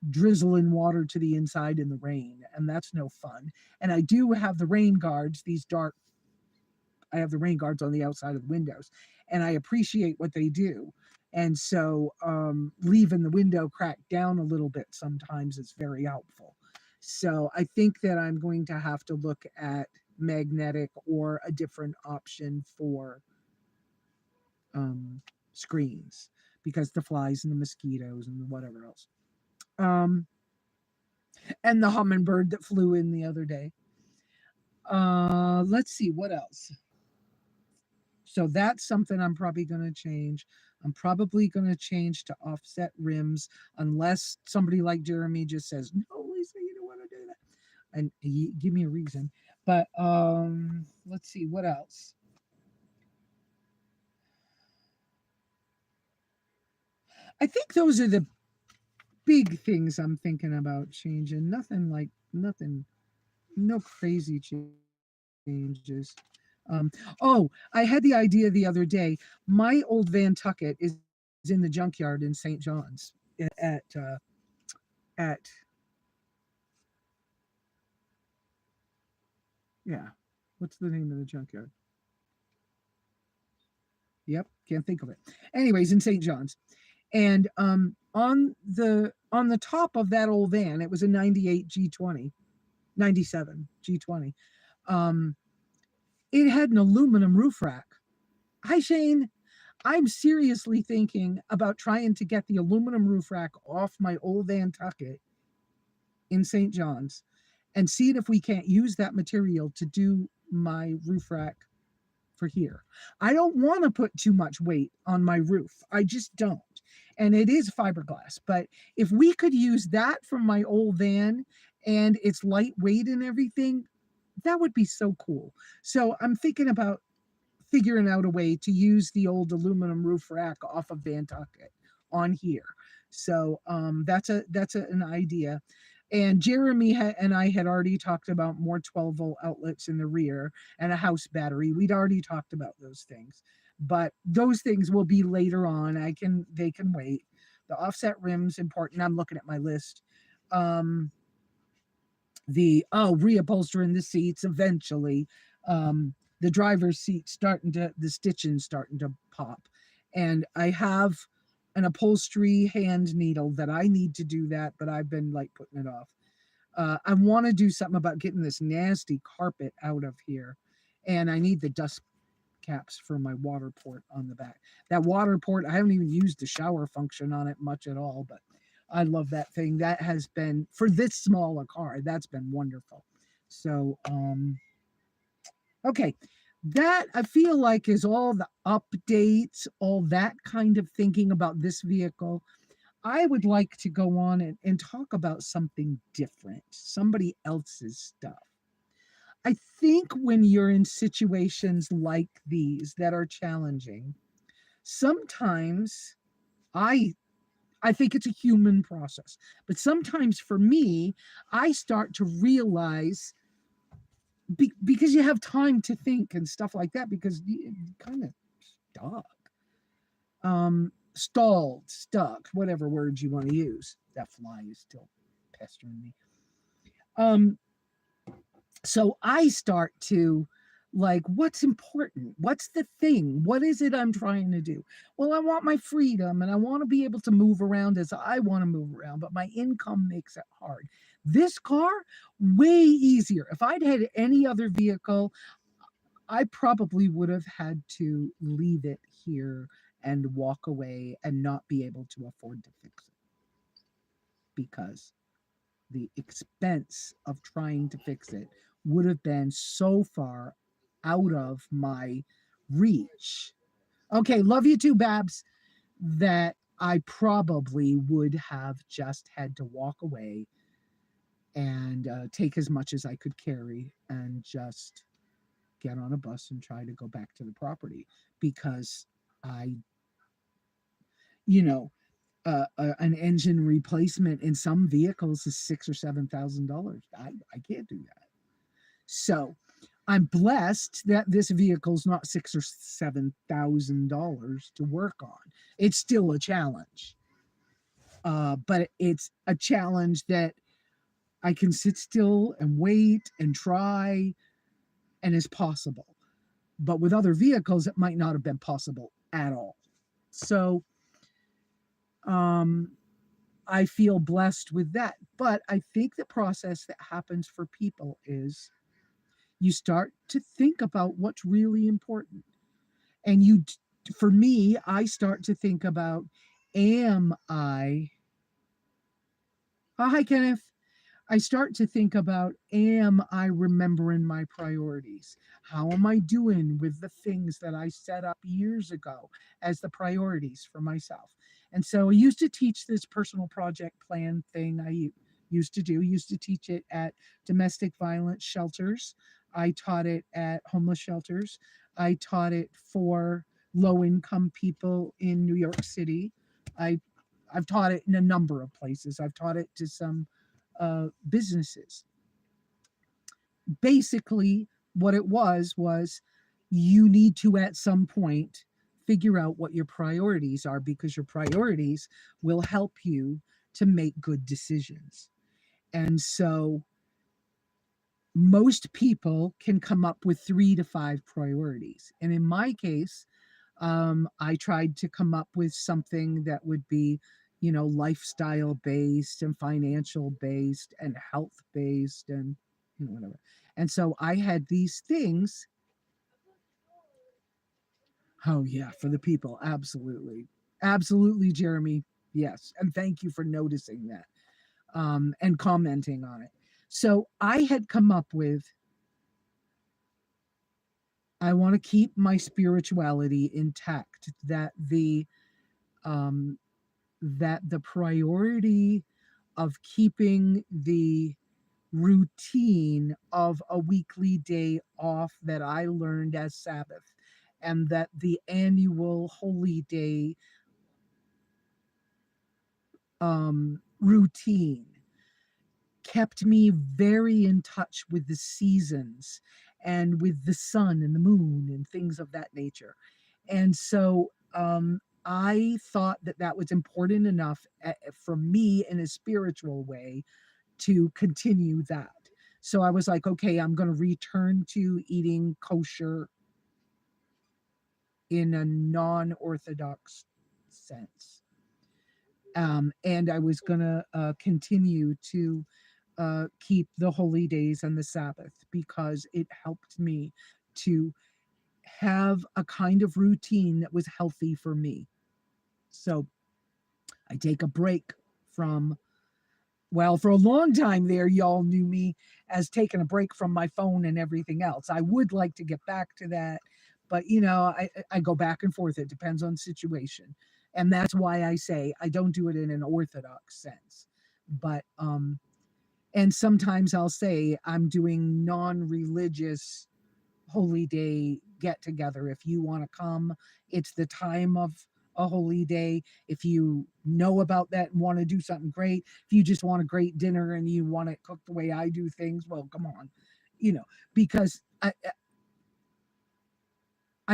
drizzling water to the inside in the rain, and that's no fun. And I do have the rain guards, these dark I have the rain guards on the outside of the windows, and I appreciate what they do. And so leaving the window cracked down a little bit sometimes is very helpful. So I think that I'm going to have to look at magnetic or a different option for um, screens because the flies and the mosquitoes and whatever else. Um, and the hummingbird that flew in the other day. Let's see what else. So that's something I'm probably going to change. I'm probably going to change to offset rims unless somebody like Jeremy just says, "No, Lesa, you don't want to do that," and he, give me a reason. But let's see what else. I think those are the big things I'm thinking about changing. Nothing, no crazy changes. Oh, I had the idea the other day. My old Van Tucket is in the junkyard in St. John's at yeah. What's the name of the junkyard? Yep, can't think of it. Anyways, in St. John's. And on the top of that old van, it was a 98 G20, 97 G20. Um it had an aluminum roof rack. Hi Shane. I'm seriously thinking about trying to get the aluminum roof rack off my old Nantucket in St. John's and seeing if we can't use that material to do my roof rack for here. I don't want to put too much weight on my roof. I just don't. And it is fiberglass. But if we could use that from my old van and it's lightweight and everything, that would be so cool. So I'm thinking about figuring out a way to use the old aluminum roof rack off of Nantucket on here. So an idea. And Jeremy and I had already talked about more 12-volt outlets in the rear and a house battery. We'd already talked about those things, but those things will be later on. They can wait. The offset rims important. I'm looking at my list. The reupholstering the seats eventually. The driver's seat the stitching starting to pop, and I have an upholstery hand needle that I need to do that, but I've been like putting it off. I want to do something about getting this nasty carpet out of here, and I need the dust caps for my water port on the back. That water port, I haven't even used the shower function on it much at all, but I love that thing. That has been, for this small a car, that's been wonderful. So, okay, that I feel like is all the updates, all that kind of thinking about this vehicle. I would like to go on and talk about something different, somebody else's stuff. I think when you're in situations like these that are challenging, sometimes I I think it's a human process. But sometimes for me, I start to realize because you have time to think and stuff like that because you kind of stuck, stalled, stuck, whatever words you want to use. That fly is still pestering me. Um, so I start to like, what's important? What's the thing? What is it I'm trying to do? Well, I want my freedom and I want to be able to move around as I want to move around, but my income makes it hard. This car, way easier. If I'd had any other vehicle, I probably would have had to leave it here and walk away and not be able to afford to fix it because the expense of trying to fix it would have been so far out of my reach. Okay, love you too, Babs. That I probably would have just had to walk away and take as much as I could carry and just get on a bus and try to go back to the property because I, you know, an engine replacement in some vehicles is $6,000 or $7,000. I can't do that. So I'm blessed that this vehicle's not $6,000 or $7,000 to work on. It's still a challenge, but it's a challenge that I can sit still and wait and try, and is possible. But with other vehicles, it might not have been possible at all. So um, I feel blessed with that. But I think the process that happens for people is you start to think about what's really important. And for me, I start to think about, am I, oh, hi, Kenneth. I start to think about, am I remembering my priorities? How am I doing with the things that I set up years ago as the priorities for myself? And so I used to teach this personal project plan thing used to teach it at domestic violence shelters. I taught it at homeless shelters. I taught it for low income people in New York City. I I've taught it in a number of places. I've taught it to some businesses. Basically, what it was you need to at some point figure out what your priorities are, because your priorities will help you to make good decisions. And so most people can come up with 3 to 5 priorities. And in my case, I tried to come up with something that would be, lifestyle based and financial based and health based and, whatever. And so I had these things. Oh, yeah, for the people. Absolutely. Absolutely, Jeremy. Yes. And thank you for noticing that and commenting on it. So I had come up with, I want to keep my spirituality intact, um, that the priority of keeping the routine of a weekly day off that I learned as Sabbath, and that the annual holy day routine kept me very in touch with the seasons and with the sun and the moon and things of that nature. And so I thought that that was important enough for me in a spiritual way to continue that. So I was like, okay, I'm going to return to eating kosher in a non Orthodox sense. And I was going to continue to keep the holy days and the Sabbath, because it helped me to have a kind of routine that was healthy for me. So I take a break from, well, for a long time there, y'all knew me as taking a break from my phone and everything else. I would like to get back to that, but I go back and forth. It depends on situation. And that's why I say I don't do it in an orthodox sense. But and sometimes I'll say I'm doing non-religious holy day get together. If you want to come, it's the time of a holy day. If you know about that and want to do something great, if you just want a great dinner and you want it cooked the way I do things, well, come on, because I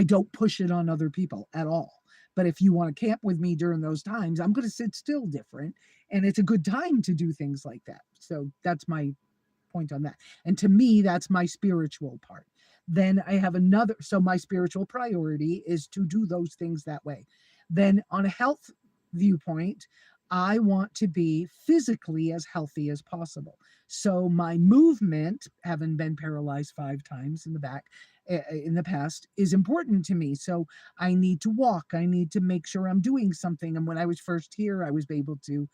don't push it on other people at all. But if you want to camp with me during those times, I'm going to sit still different. And it's a good time to do things like that. So that's my point on that. And to me, that's my spiritual part. Then I have another. So my spiritual priority is to do those things that way. Then on a health viewpoint, I want to be physically as healthy as possible. So my movement, having been paralyzed 5 times in the back in the past, is important to me. So I need to walk. I need to make sure I'm doing something. And when I was first here, I was able to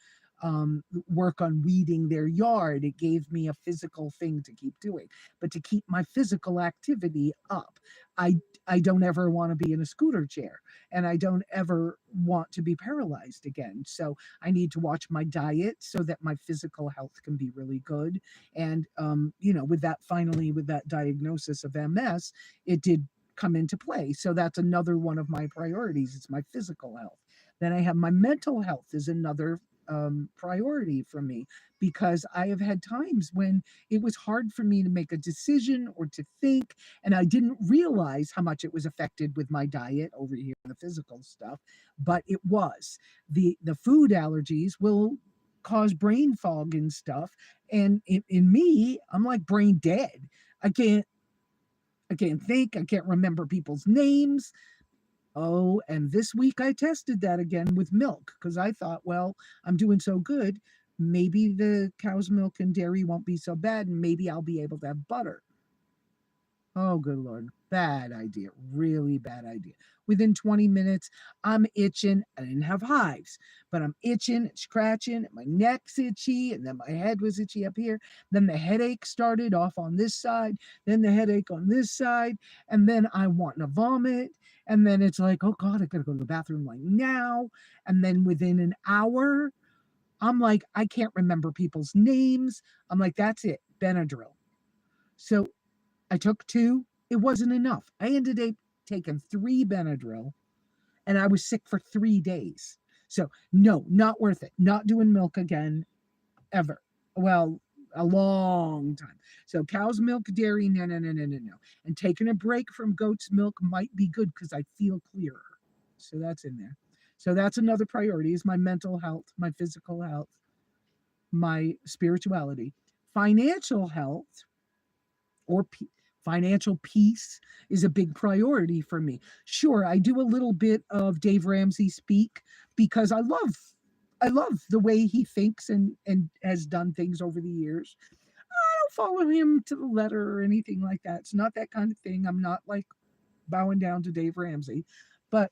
work on weeding their yard. It gave me a physical thing to keep doing. But to keep my physical activity up, I I don't ever want to be in a scooter chair, and I don't ever want to be paralyzed again. So I need to watch my diet so that my physical health can be really good. And with that, finally, with that diagnosis of MS, it did come into play. So that's another one of my priorities. It's my physical health. Then I have my mental health is another priority for me, because I have had times when it was hard for me to make a decision or to think, and I didn't realize how much it was affected with my diet over here, the physical stuff. But it was the food allergies will cause brain fog and stuff, and in me, I'm like brain dead. I can't I can't think. I can't remember people's names. Oh, and this week I tested that again with milk because I thought, well, I'm doing so good. Maybe the cow's milk and dairy won't be so bad, and maybe I'll be able to have butter. Oh, good Lord. Bad idea. Really bad idea. Within 20 minutes, I'm itching. I didn't have hives, but I'm itching, scratching. My neck's itchy, and then my head was itchy up here. Then the headache started off on this side, then the headache on this side, and then I want to vomit. And then it's like, oh God, I gotta go to the bathroom like now. And then within an hour, I'm like, I can't remember people's names. I'm like, that's it, Benadryl. So I took two. It wasn't enough. I ended up taking three Benadryl and I was sick for 3 days. So, no, not worth it. Not doing milk again ever. Well, a long time. So, cow's milk, dairy, no, no, no, no, no, no. And taking a break from goat's milk might be good because I feel clearer. So, that's in there. So, that's another priority is my mental health, my physical health, my spirituality. Financial health or financial peace is a big priority for me. Sure, I do a little bit of Dave Ramsey speak because I love the way he thinks and has done things over the years. I don't follow him to the letter or anything like that. It's not that kind of thing. I'm not like bowing down to Dave Ramsey, but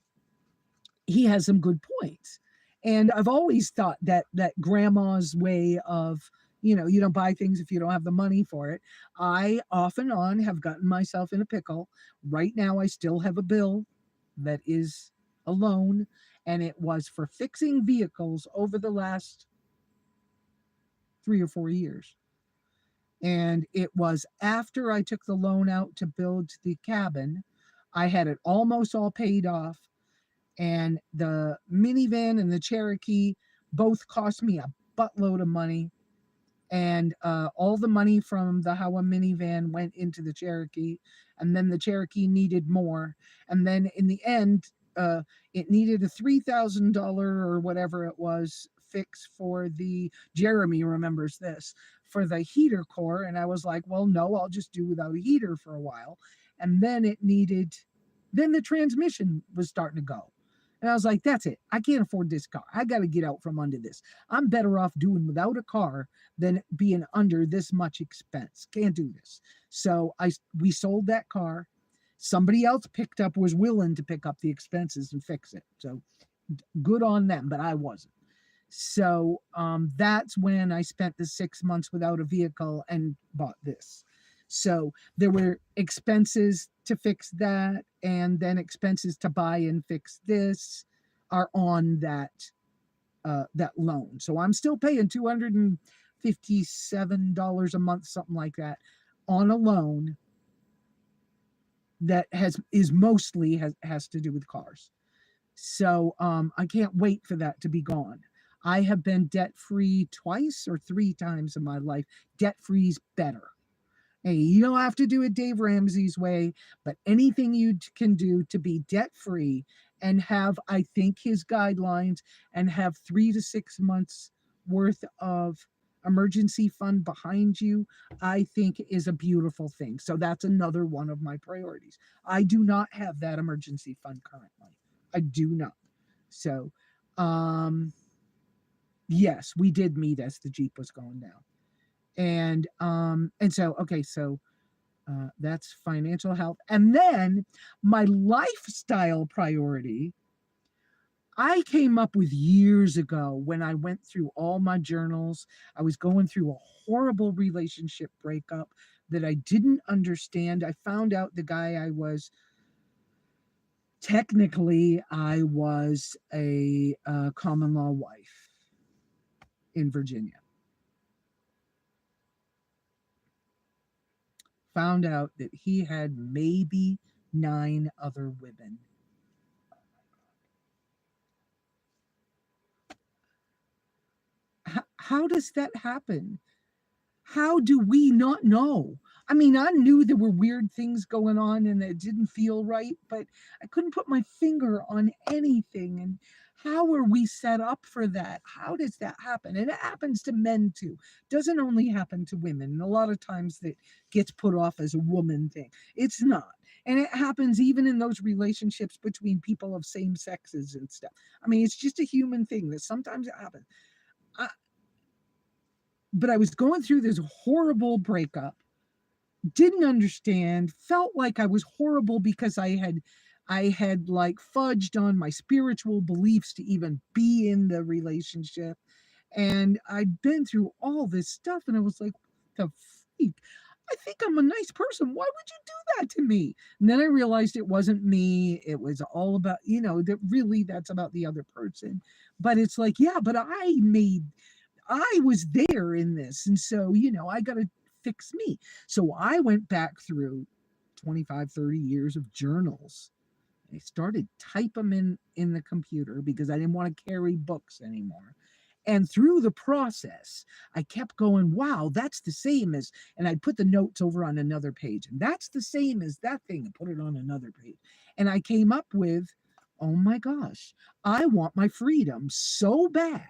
he has some good points. And I've always thought that grandma's way of, you don't buy things if you don't have the money for it. I off and on have gotten myself in a pickle. Right now I still have a bill that is a loan, and it was for fixing vehicles over the last 3 or 4 years. And it was after I took the loan out to build the cabin. I had it almost all paid off, and the minivan and the Cherokee both cost me a buttload of money. And all the money from the Hawa minivan went into the Cherokee, and then the Cherokee needed more. And then in the end, it needed a $3,000 or whatever it was fix for the Jeremy remembers this for the heater core. And I was like, well, no, I'll just do without a heater for a while. And then the transmission was starting to go. And I was like, that's it. I can't afford this car. I got to get out from under this. I'm better off doing without a car than being under this much expense. Can't do this. So we sold that car. Somebody else was willing to pick up the expenses and fix it. So good on them, but I wasn't. So that's when I spent the 6 months without a vehicle and bought this. So there were expenses to fix that, and then expenses to buy and fix this are on that loan. So I'm still paying $257 a month, something like that, on a loan that has to do with cars. So I can't wait for that to be gone. I have been debt free twice or three times in my life. Debt free is better. Hey, you don't have to do it Dave Ramsey's way, but anything you can do to be debt free and have, I think, his guidelines and have 3 to 6 months worth of emergency fund behind you, I think is a beautiful thing. So that's another one of my priorities. I do not have that emergency fund currently. I do not. So, yes, we did meet as the Jeep was going down. And so okay, so that's financial health. And then my lifestyle priority I came up with years ago when I went through all my journals. I was going through a horrible relationship breakup that I didn't understand. I found out the guy I was a common law wife in Virginia. Found out that he had maybe 9 other women. How does that happen? How do we not know? I mean, I knew there were weird things going on and it didn't feel right, but I couldn't put my finger on anything. And How are we set up for that? How does that happen? And it happens to men too. Doesn't only happen to women. And a lot of times that gets put off as a woman thing. It's not. And it happens even in those relationships between people of same sexes and stuff. I mean, it's just a human thing that sometimes it happens. I, but I was going through this horrible breakup, didn't understand, felt like I was horrible because I had like fudged on my spiritual beliefs to even be in the relationship. And I'd been through all this stuff and I was like, what the freak? I think I'm a nice person. Why would you do that to me? And then I realized it wasn't me. It was all about, that really that's about the other person. But it's like, yeah, but I was there in this. And so, I got to fix me. So I went back through 25, 30 years of journals. I started type them in the computer because I didn't want to carry books anymore. And through the process, I kept going, wow, that's the same as, and I'd put the notes over on another page, and that's the same as that thing, and put it on another page. And I came up with, oh my gosh, I want my freedom so bad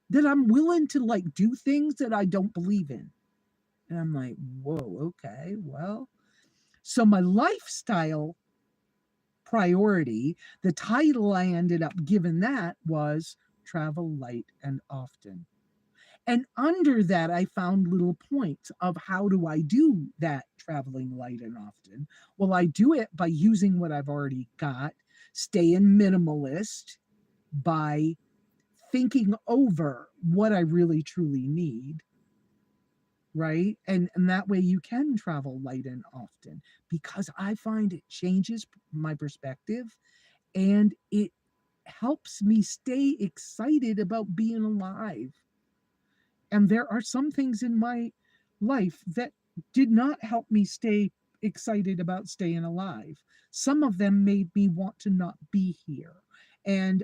that I'm willing to like do things that I don't believe in. And I'm like, whoa, okay, well. So my lifestyle priority, the title I ended up giving that was Travel Light and Often. And under that, I found little points of how do I do that traveling light and often. Well, I do it by using what I've already got, staying minimalist, by thinking over what I really truly need, right? And that way you can travel light and often, because I find it changes my perspective and it helps me stay excited about being alive. And there are some things in my life that did not help me stay excited about staying alive. Some of them made me want to not be here. And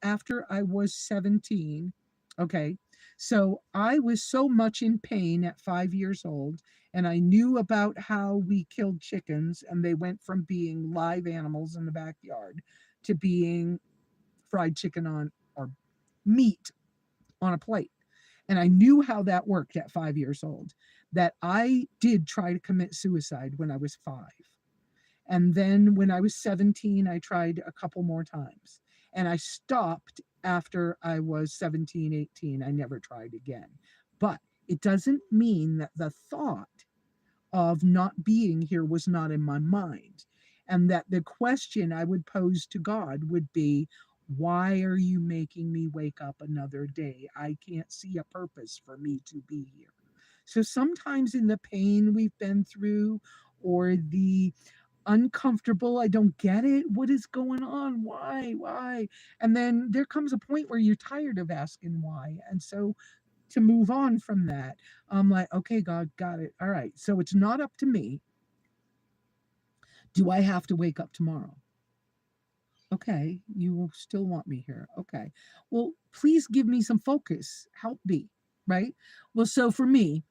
after I was 17, okay, so I was so much in pain at 5 years old, and I knew about how we killed chickens, and they went from being live animals in the backyard to being fried chicken on, or meat on a plate. And I knew how that worked at 5 years old, that I did try to commit suicide when I was 5. And then when I was 17, I tried a couple more times. And I stopped after I was 17, 18. I never tried again. But it doesn't mean that the thought of not being here was not in my mind. And that the question I would pose to God would be, why are you making me wake up another day? I can't see a purpose for me to be here. So sometimes in the pain we've been through, or the uncomfortable, I don't get it. What is going on? Why? Why? And then there comes a point where you're tired of asking why. And so to move on from that, I'm like, okay, God, got it. All right. So it's not up to me. Do I have to wake up tomorrow? Okay. You will still want me here. Okay. Well, please give me some focus. Help me. Right. Well, so for me,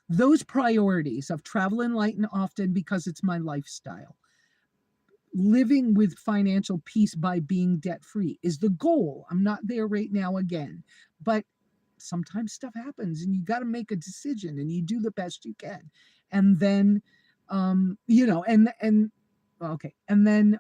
those priorities of traveling light and often because it's my lifestyle, living with financial peace by being debt free is the goal. I'm not there right now again, but sometimes stuff happens and you got to make a decision and you do the best you can. And then, and okay. And then,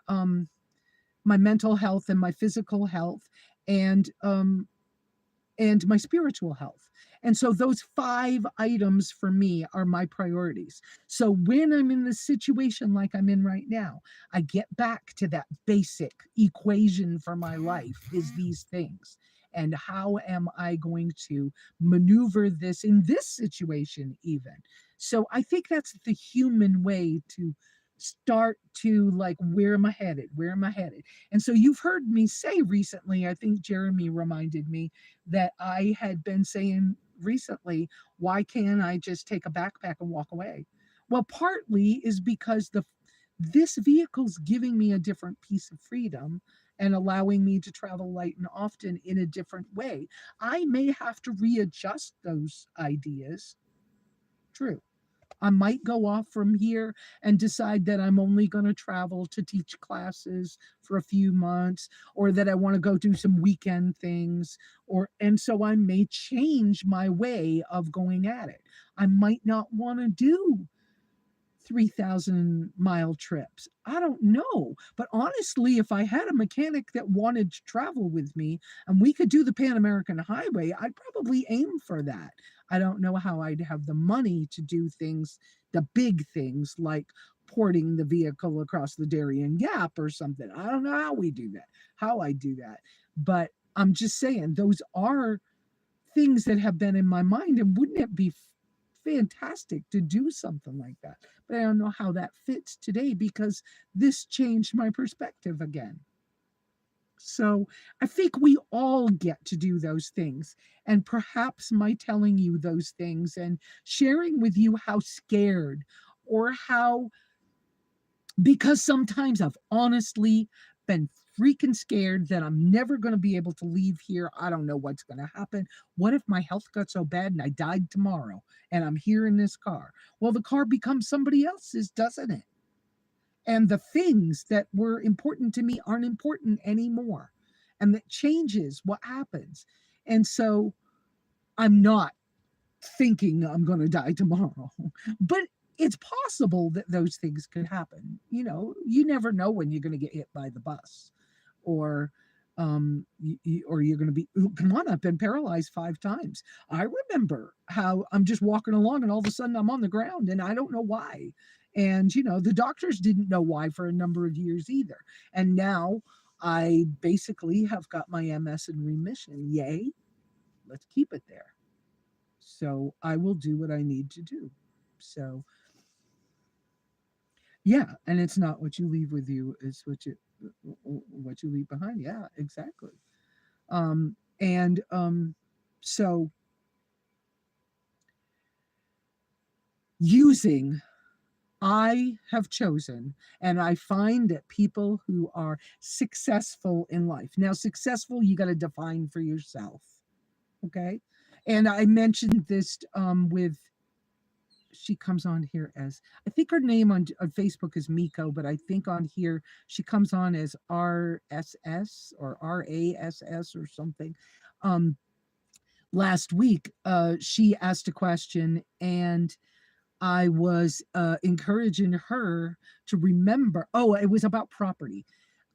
my mental health and my physical health, and my spiritual health. And so those 5 items for me are my priorities. So when I'm in this situation like I'm in right now, I get back to that basic equation for my life is these things. And how am I going to maneuver this in this situation even? So I think that's the human way to start to like, where am I headed? Where am I headed? And so you've heard me say recently, I think Jeremy reminded me that I had been saying recently, why can't I just take a backpack and walk away? Well, partly is because this vehicle's giving me a different piece of freedom and allowing me to travel light and often in a different way. I may have to readjust those ideas. True. I might go off from here and decide that I'm only going to travel to teach classes for a few months, or that I want to go do some weekend things, and so I may change my way of going at it. I might not want to do 3,000-mile trips. I don't know. But honestly, if I had a mechanic that wanted to travel with me and we could do the Pan American Highway, I'd probably aim for that. I don't know how I'd have the money to do things, the big things like porting the vehicle across the Darien Gap or something. I don't know how we do that, how I do that. But I'm just saying, those are things that have been in my mind. And wouldn't it be fantastic to do something like that? But I don't know how that fits today because this changed my perspective again. So I think we all get to do those things. And perhaps my telling you those things and sharing with you how scared or how, because sometimes I've honestly been freaking scared that I'm never going to be able to leave here. I don't know what's going to happen. What if my health got so bad and I died tomorrow and I'm here in this car? Well, the car becomes somebody else's, doesn't it? And the things that were important to me aren't important anymore. And that changes what happens. And so I'm not thinking I'm going to die tomorrow. But it's possible that those things could happen. You know, you never know when you're going to get hit by the bus, or or you're going to be, come on, I've been paralyzed 5 times. I remember how I'm just walking along and all of a sudden I'm on the ground and I don't know why. And, you know, the doctors didn't know why for a number of years either. And now I basically have got my MS in remission. Yay. Let's keep it there. So I will do what I need to do. So yeah, and it's not what you leave with you, it's what you leave behind. Yeah, exactly. And so using, I have chosen, and I find that people who are successful in life, now successful, you got to define for yourself. Okay. And I mentioned this with, she comes on here as, I think her name on Facebook is Miko, but I think on here she comes on as RSS or RASS or something. Last week, she asked a question, and I was encouraging her to remember. Oh, it was about property.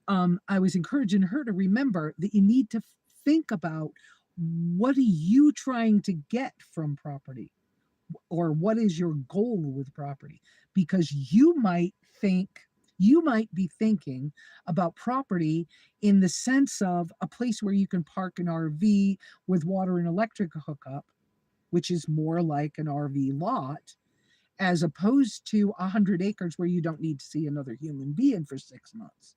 I was encouraging her to remember that you need to think about, what are you trying to get from property? Or what is your goal with property? Because you might be thinking about property in the sense of a place where you can park an RV with water and electric hookup, which is more like an RV lot, as opposed to 100 acres where you don't need to see another human being for 6 months.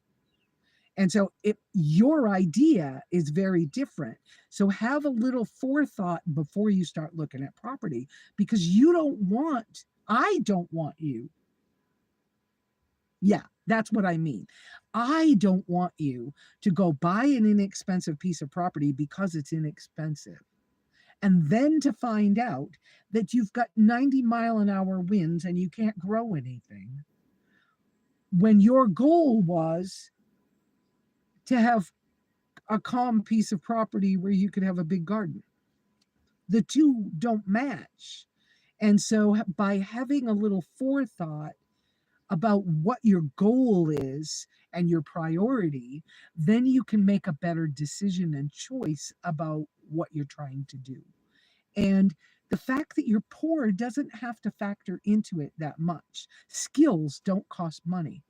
And so your idea is very different. So have a little forethought before you start looking at property, because I don't want you. Yeah, that's what I mean. I don't want you to go buy an inexpensive piece of property because it's inexpensive, and then to find out that you've got 90-mile-an-hour winds and you can't grow anything, when your goal was to have a calm piece of property where you could have a big garden. The two don't match. And so by having a little forethought about what your goal is and your priority, then you can make a better decision and choice about what you're trying to do. And the fact that you're poor doesn't have to factor into it that much. Skills don't cost money.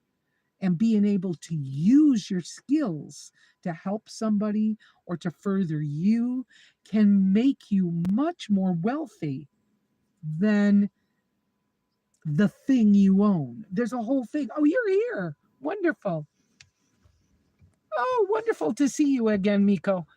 And being able to use your skills to help somebody or to further you can make you much more wealthy than the thing you own. There's a whole thing. Oh, you're here. Wonderful. Oh, wonderful to see you again, Miko.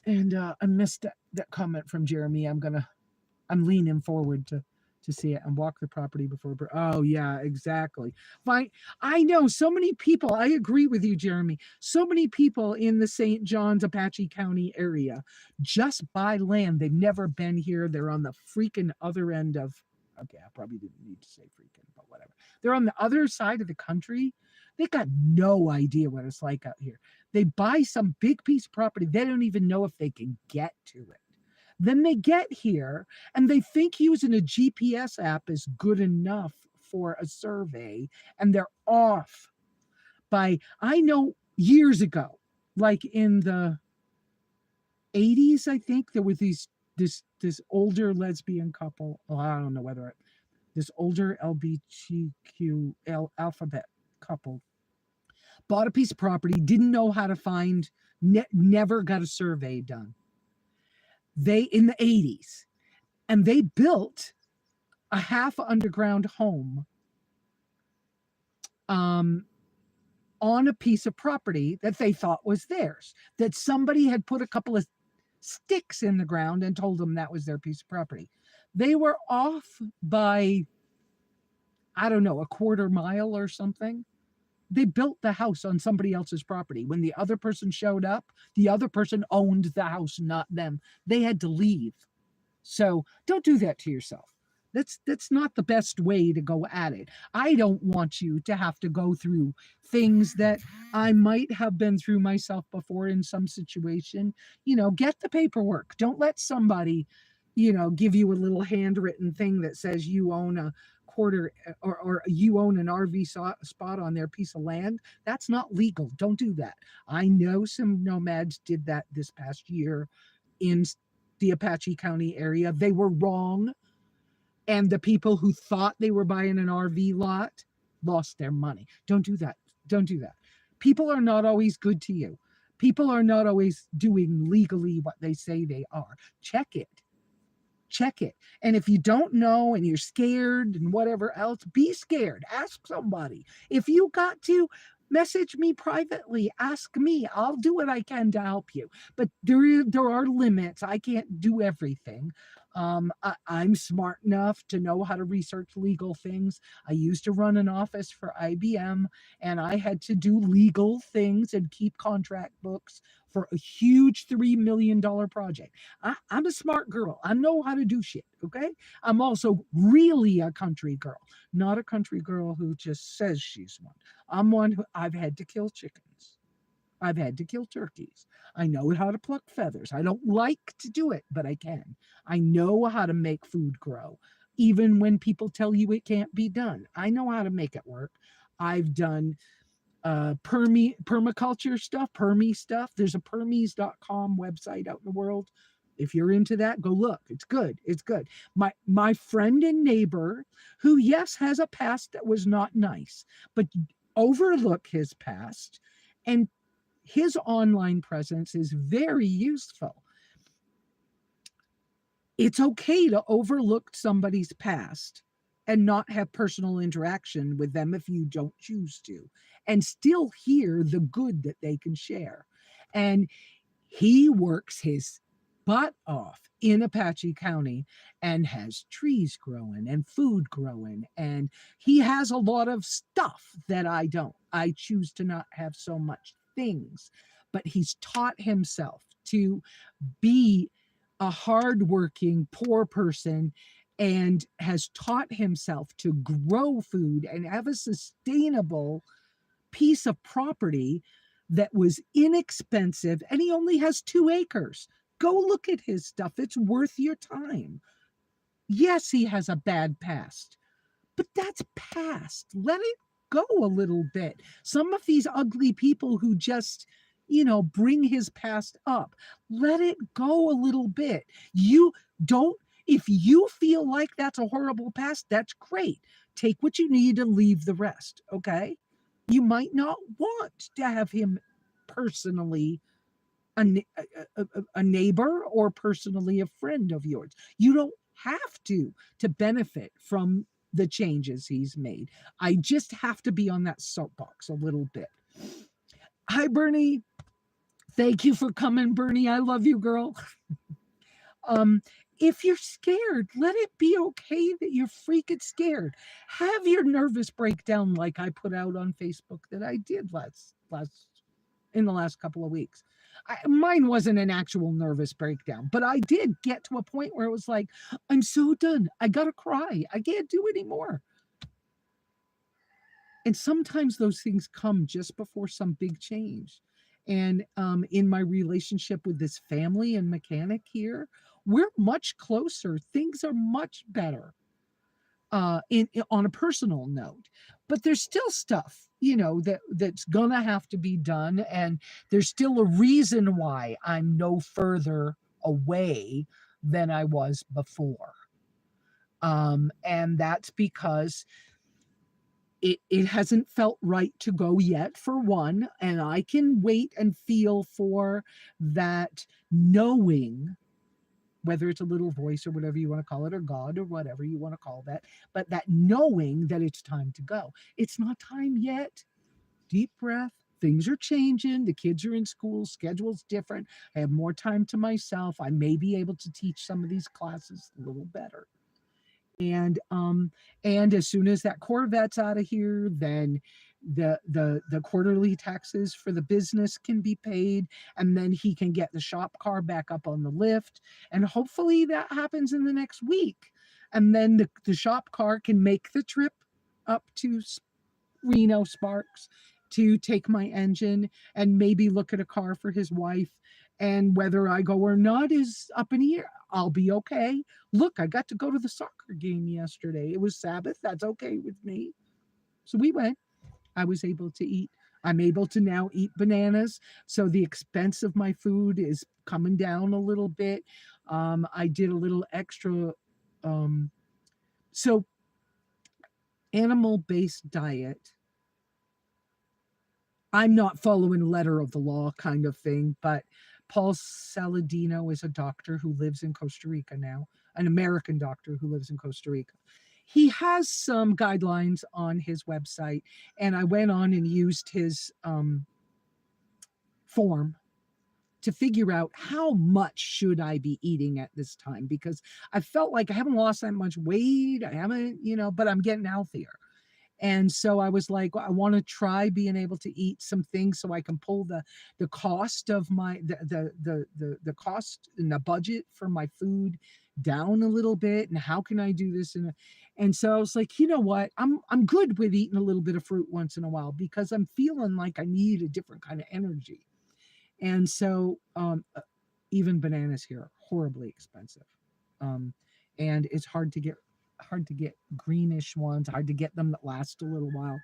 And I missed that comment from Jeremy. I'm leaning forward to see it and walk the property before. Oh yeah, exactly. Fine. I know so many people. I agree with you, Jeremy. So many people in the St. John's, Apache County area just buy land. They've never been here. They're on the freaking other end of Okay, I probably didn't need to say freaking, but whatever. They're on the other side of the country. They got no idea what it's like out here. They buy some big piece of property. They don't even know if they can get to it. Then they get here and they think using a GPS app is good enough for a survey, and they're off by, I know years ago, like in the 80s, I think there were this older lesbian couple. Well, I don't know whether this older LGBTQ alphabet couple bought a piece of property, didn't know how to find, never got a survey done. They in the 80s, and they built a half underground home on a piece of property that they thought was theirs, that somebody had put a couple of sticks in the ground and told them that was their piece of property. They were off by, I don't know, a quarter mile or something. They built the house on somebody else's property. When the other person showed up, the other person owned the house, not them. They had to leave. So don't do that to yourself. That's not the best way to go at it. I don't want you to have to go through things that I might have been through myself before in some situation. Get the paperwork. Don't let somebody, give you a little handwritten thing that says you own a quarter, or you own an RV spot on their piece of land. That's not legal. Don't do that. I know some nomads did that this past year in the Apache County area. They were wrong. And the people who thought they were buying an RV lot lost their money. Don't do that. Don't do that. People are not always good to you. People are not always doing legally what they say they are. Check it. Check it. And if you don't know and you're scared and whatever else, be scared. Ask somebody. If you got to, message me privately. Ask me. I'll do what I can to help you. But there are limits. I can't do everything. I'm smart enough to know how to research legal things. I used to run an office for IBM, and I had to do legal things and keep contract books for a huge $3 million project. I'm a smart girl. I know how to do shit, okay? I'm also really a country girl, not a country girl who just says she's one. I'm one who, I've had to kill chickens. I've had to kill turkeys. I know how to pluck feathers. I don't like to do it, but I can. I know how to make food grow, even when people tell you it can't be done. I know how to make it work. I've done permaculture stuff, permy stuff. There's a permies.com website out in the world. If you're into that, go look. It's good. It's good. My friend and neighbor, who, yes, has a past that was not nice, but overlook his past, and his online presence is very useful. It's okay to overlook somebody's past and not have personal interaction with them if you don't choose to, and still hear the good that they can share. And he works his butt off in Apache County and has trees growing and food growing. And he has a lot of stuff that I don't. I choose to not have so much things, but he's taught himself to be a hardworking, poor person, and has taught himself to grow food and have a sustainable piece of property that was inexpensive. And he only has 2 acres. Go look at his stuff. It's worth your time. Yes, he has a bad past, but that's past. Let it go a little bit. Some of these ugly people who just, bring his past up, let it go a little bit. You don't, if you feel like that's a horrible past, that's great. Take what you need and leave the rest, okay? You might not want to have him personally a neighbor or personally a friend of yours. You don't have to benefit from the changes he's made. I just have to be on that soapbox a little bit. Hi, Bernie. Thank you for coming, Bernie. I love you, girl. If you're scared, let it be okay that you're freaking scared. Have your nervous breakdown like I put out on Facebook that I did in the last couple of weeks. Mine wasn't an actual nervous breakdown, but I did get to a point where it was like, I'm so done. I gotta cry. I can't do anymore. And sometimes those things come just before some big change. And in my relationship with this family and mechanic here, we're much closer. Things are much better on a personal note, but there's still stuff, that's gonna have to be done, and there's still a reason why I'm no further away than I was before. And that's because it hasn't felt right to go yet, for one, and I can wait and feel for that knowing, whether it's a little voice or whatever you want to call it, or God, or whatever you want to call that, but that knowing that it's time to go. It's not time yet. Deep breath. Things are changing. The kids are in school. Schedule's different. I have more time to myself. I may be able to teach some of these classes a little better. And as soon as that Corvette's out of here, then the quarterly taxes for the business can be paid, and then he can get the shop car back up on the lift, and hopefully that happens in the next week, and then the shop car can make the trip up to Reno Sparks to take my engine and maybe look at a car for his wife. And whether I go or not is up in the air. I'll be okay. Look, I got to go to the soccer game yesterday. It was Sabbath. That's okay with me. So we went. I was able to eat. I'm able to now eat bananas. So the expense of my food is coming down a little bit. I did a little extra. So animal-based diet. I'm not following letter of the law kind of thing, but Paul Saladino is a doctor who lives in Costa Rica now, an American doctor who lives in Costa Rica. He has some guidelines on his website, and I went on and used his form to figure out how much should I be eating at this time, because I felt like I haven't lost that much weight. I haven't, but I'm getting healthier. And so I was like, I want to try being able to eat some things so I can pull the cost of the cost and the budget for my food down a little bit. And how can I do this? And so I was like, you know what? I'm good with eating a little bit of fruit once in a while, because I'm feeling like I need a different kind of energy. And so even bananas here are horribly expensive. And it's hard to get greenish ones, hard to get them that last a little while.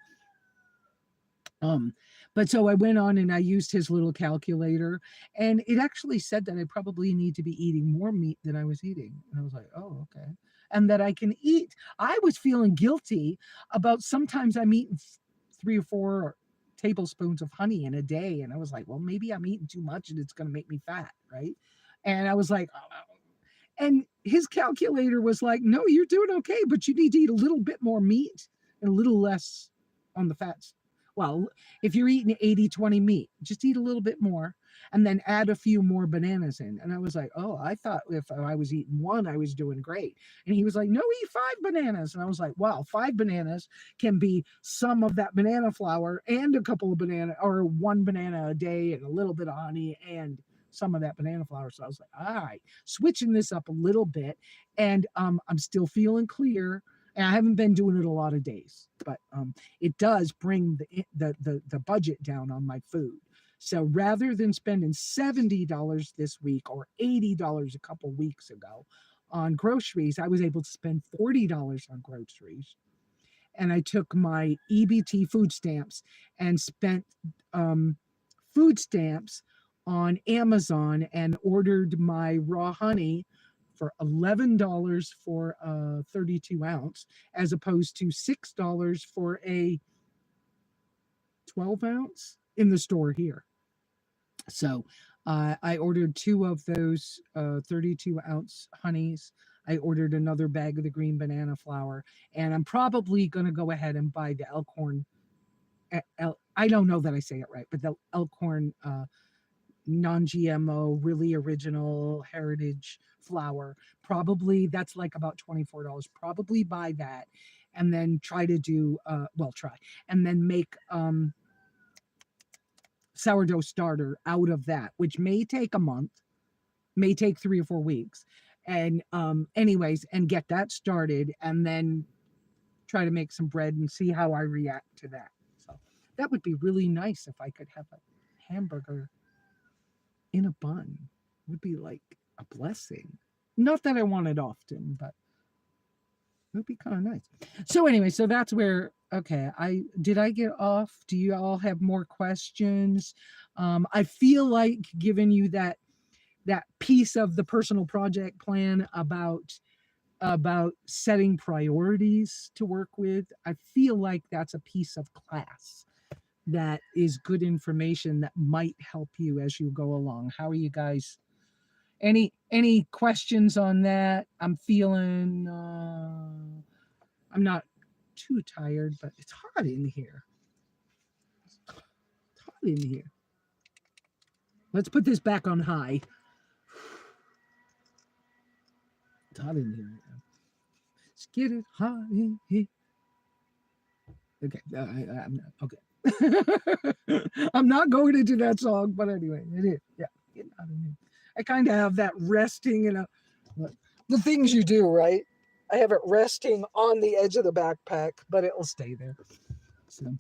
But so I went on and I used his little calculator, and it actually said that I probably need to be eating more meat than I was eating. And I was like, oh, okay. And that I can eat. I was feeling guilty about sometimes I'm eating 3 or 4 tablespoons of honey in a day. And I was like, well, maybe I'm eating too much and it's going to make me fat, right? And I was like, and his calculator was like, no, you're doing okay, but you need to eat a little bit more meat and a little less on the fats. Well, if you're eating 80-20 meat, just eat a little bit more and then add a few more bananas in. And I was like, oh, I thought if I was eating one, I was doing great. And he was like, no, eat 5 bananas. And I was like, wow, 5 bananas can be some of that banana flour and a couple of banana, or 1 banana a day and a little bit of honey and some of that banana flour. So I was like, all right, switching this up a little bit. And I'm still feeling clear. And I haven't been doing it a lot of days, but it does bring the budget down on my food. So rather than spending $70 this week or $80 a couple weeks ago on groceries, I was able to spend $40 on groceries. And I took my EBT food stamps and spent food stamps on Amazon and ordered my raw honey for $11 for a 32 ounce, as opposed to $6 for a 12 ounce in the store here. So I ordered 2 of those 32 ounce honeys. I ordered another bag of the green banana flour, and I'm probably going to go ahead and buy the Elkhorn. I don't know that I say it right, but the Elkhorn non-GMO, really original heritage flour. Probably that's like about $24. Probably buy that, and then try to do and then make sourdough starter out of that, which may take a month, may take 3 or 4 weeks. And anyways, and get that started, and then try to make some bread and see how I react to that. So that would be really nice if I could have a hamburger in a bun. It would be like a blessing. Not that I want it often, but it would be kind of nice. So anyway, so that's where, okay, I get off? Do you all have more questions? I feel like giving you that piece of the personal project plan about setting priorities to work with. I feel like that's a piece of class that is good information that might help you as you go along. How are you guys? Any questions on that? I'm feeling I'm not too tired, but it's hot in here. It's hot in here. Let's put this back on high. It's hot in here. Let's get it hot in here. Okay, I'm not, okay. I'm not going to do that song, but anyway, it is. Yeah, get out of here. I kind of have that resting in the things you do, right? I have it resting on the edge of the backpack, but it will stay there. So,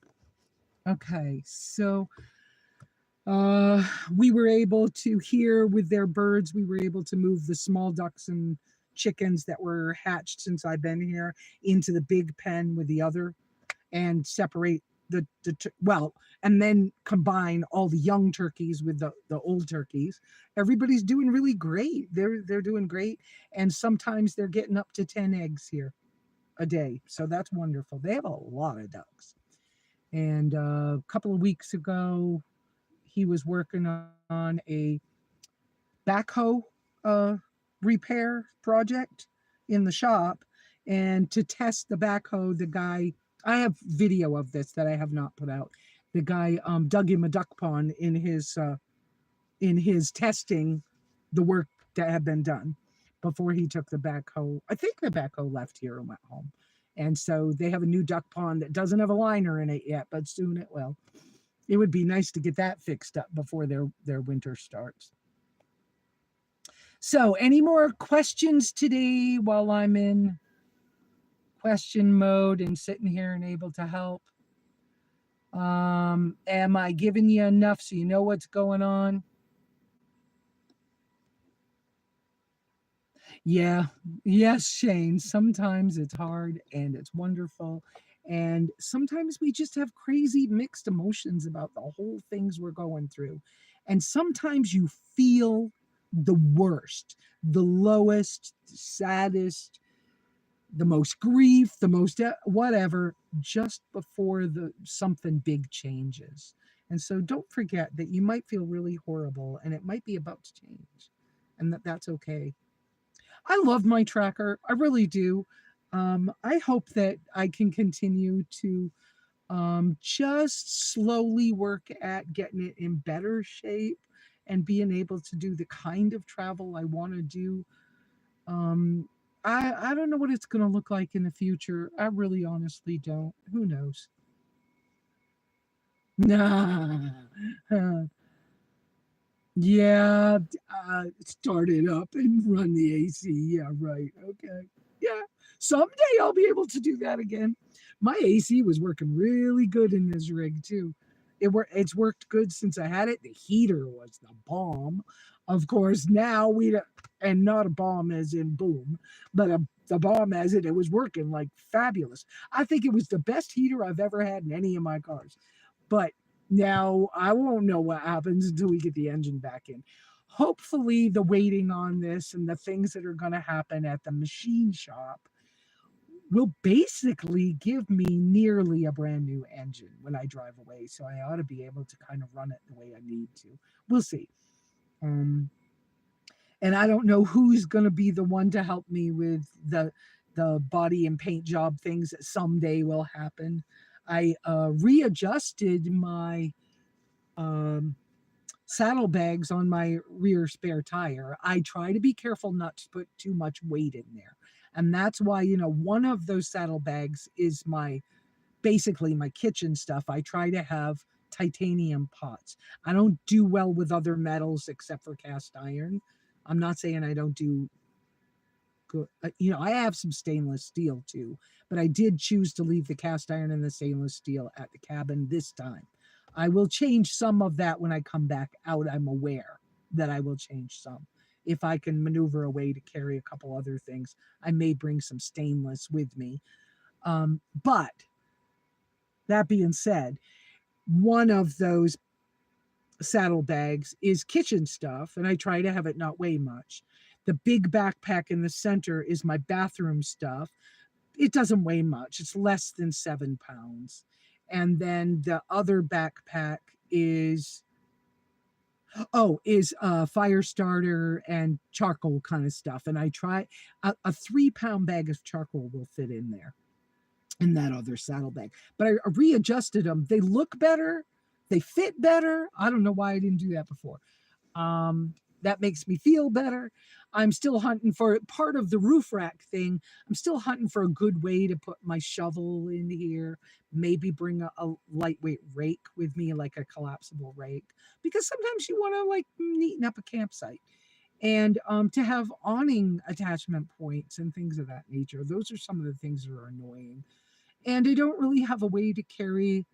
okay, so we were able to hear with their birds. We were able to move the small ducks and chickens that were hatched since I've been here into the big pen with the other, and separate and then combine all the young turkeys with the old turkeys. Everybody's doing really great. They're doing great, and sometimes they're getting up to 10 eggs here a day, so that's wonderful. They have a lot of ducks. And a couple of weeks ago, he was working on a backhoe repair project in the shop, and to test the backhoe, the guy, I have video of this that I have not put out. The guy dug him a duck pond in his testing the work that had been done before he took the backhoe. I think the backhoe left here and went home. And so they have a new duck pond that doesn't have a liner in it yet, but soon it will. It would be nice to get that fixed up before their winter starts. So any more questions today while I'm in question mode and sitting here and able to help? Am I giving you enough so you know what's going on? Yeah. Yes, Shane. Sometimes it's hard and it's wonderful. And sometimes we just have crazy mixed emotions about the whole things we're going through. And sometimes you feel the worst, the lowest, saddest, the most grief, the most whatever, just before something big changes. And so don't forget that you might feel really horrible and it might be about to change, and that's okay. I love my tracker. I really do. I hope that I can continue to just slowly work at getting it in better shape and being able to do the kind of travel I want to do. I don't know what it's going to look like in the future. I really honestly don't. Who knows? Nah. Yeah, start it up and run the AC. Yeah, right. Okay. Yeah. Someday I'll be able to do that again. My AC was working really good in this rig too. It's worked good since I had it. The heater was the bomb. Of course, now and not a bomb as in boom, but the bomb as in it was working like fabulous. I think it was the best heater I've ever had in any of my cars. But now I won't know what happens until we get the engine back in. Hopefully the waiting on this and the things that are going to happen at the machine shop will basically give me nearly a brand new engine when I drive away. So I ought to be able to kind of run it the way I need to. We'll see. And I don't know who's going to be the one to help me with the body and paint job things that someday will happen. I readjusted my saddlebags on my rear spare tire. I try to be careful not to put too much weight in there. And that's why, one of those saddlebags is basically my kitchen stuff. I try to have titanium pots. I don't do well with other metals except for cast iron. I'm not saying I don't do good. I have some stainless steel too, but I did choose to leave the cast iron and the stainless steel at the cabin this time. I will change some of that when I come back out. I'm aware that I will change some. If I can maneuver a way to carry a couple other things, I may bring some stainless with me. But that being said, one of those saddlebags is kitchen stuff, and I try to have it not weigh much. The big backpack in the center is my bathroom stuff. It doesn't weigh much, it's less than 7 pounds. And then the other backpack is fire starter and charcoal kind of stuff. And I try a 3 pound bag of charcoal will fit in there in that other saddlebag. But I readjusted them. They look better. They fit better. I don't know why I didn't do that before. That makes me feel better. I'm still hunting for part of the roof rack thing. I'm still hunting for a good way to put my shovel in here. Maybe bring a lightweight rake with me, like a collapsible rake, because sometimes you want to like neaten up a campsite. And to have awning attachment points and things of that nature. Those are some of the things that are annoying. And I don't really have a way to carry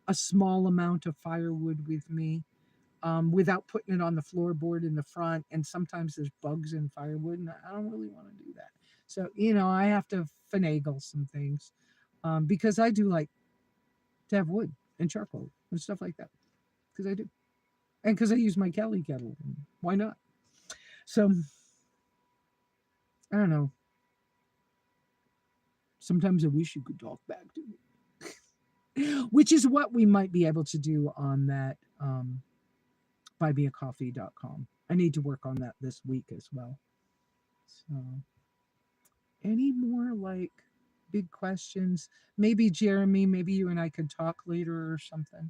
a small amount of firewood with me without putting it on the floorboard in the front. And sometimes there's bugs in firewood, and I don't really want to do that. So, I have to finagle some things because I do like to have wood and charcoal and stuff like that, because I do. And because I use my Kelly kettle. Why not? So, I don't know. Sometimes I wish you could talk back to me. Which is what we might be able to do on that buymeacoffee.com. I need to work on that this week as well. So, any more like big questions? Maybe Jeremy, maybe you and I could talk later or something.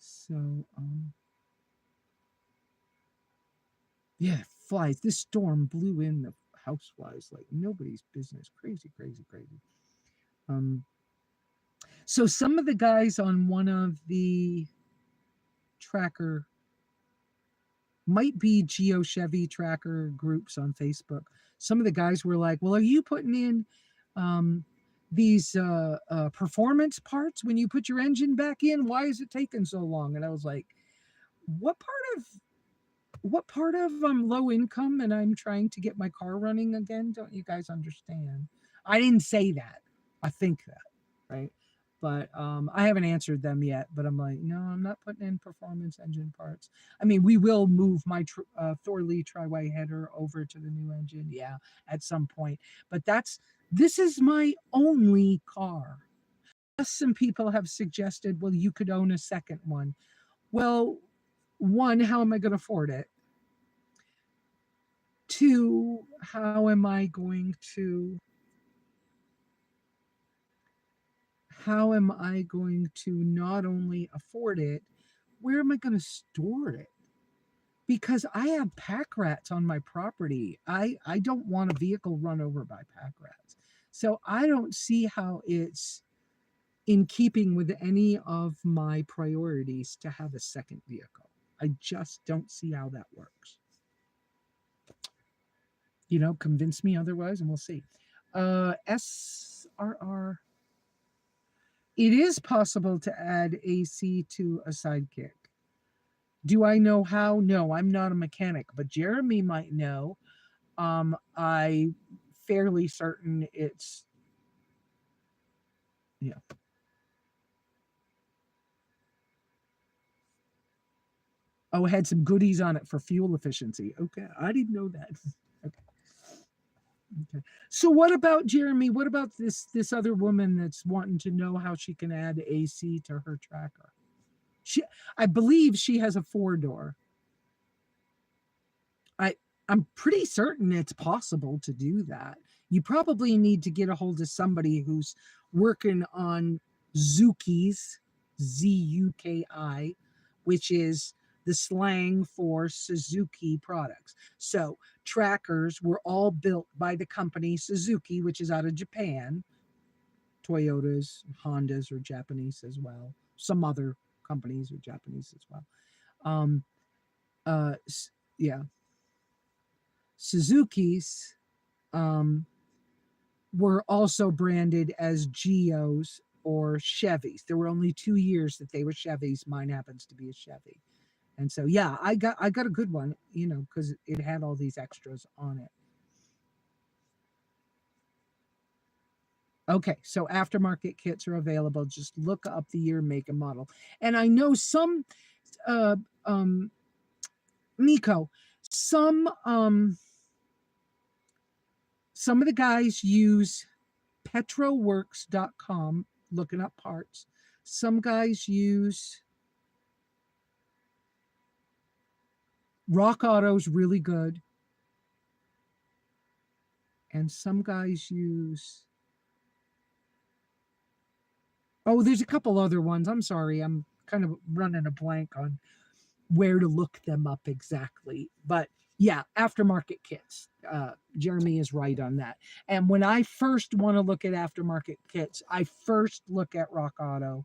So, yeah, flies. This storm blew in the house flies like nobody's business. Crazy, crazy, crazy. So some of the guys on one of the tracker might be Geo Chevy Tracker groups on Facebook. Some of the guys were like, well, are you putting in these performance parts when you put your engine back in? Why is it taking so long? And I was like, what part of I'm low income and I'm trying to get my car running again? Don't you guys understand? I didn't say that. I think that, right? But I haven't answered them yet. But I'm like, no, I'm not putting in performance engine parts. I mean, we will move my Thorley tri-way header over to the new engine, yeah, at some point. But this is my only car. Some people have suggested, well, you could own a second one. Well, one, how am I going to afford it? Two, how am I going to not only afford it, where am I going to store it? Because I have pack rats on my property. I don't want a vehicle run over by pack rats. So I don't see how it's in keeping with any of my priorities to have a second vehicle. I just don't see how that works. Convince me otherwise, and we'll see. SRR. It is possible to add AC to a sidekick. Do I know how? No, I'm not a mechanic, but Jeremy might know. I'm fairly certain it's, yeah. Oh, it had some goodies on it for fuel efficiency. Okay, I didn't know that. Okay. So what about Jeremy? What about this other woman that's wanting to know how she can add AC to her tracker? I believe she has a 4-door. I'm pretty certain it's possible to do that. You probably need to get a hold of somebody who's working on Zuki's, Zuki, which is the slang for Suzuki products. So trackers were all built by the company Suzuki, which is out of Japan. Toyotas, Hondas are Japanese as well. Some other companies are Japanese as well. Um, yeah, Suzuki's um, were also branded as Geos or Chevys. There were only 2 years that they were Chevys. Mine happens to be a Chevy. And so, yeah, I got a good one, because it had all these extras on it. Okay, so aftermarket kits are available. Just look up the year, make, and model. And I know uh, um, Nico, some um, some of the guys use petroworks.com, looking up parts. Some guys use Rock Auto's really good. And some guys use, oh, there's a couple other ones. I'm sorry. I'm kind of running a blank on where to look them up exactly. But yeah, aftermarket kits. Jeremy is right on that. And when I first want to look at aftermarket kits, I first look at Rock Auto.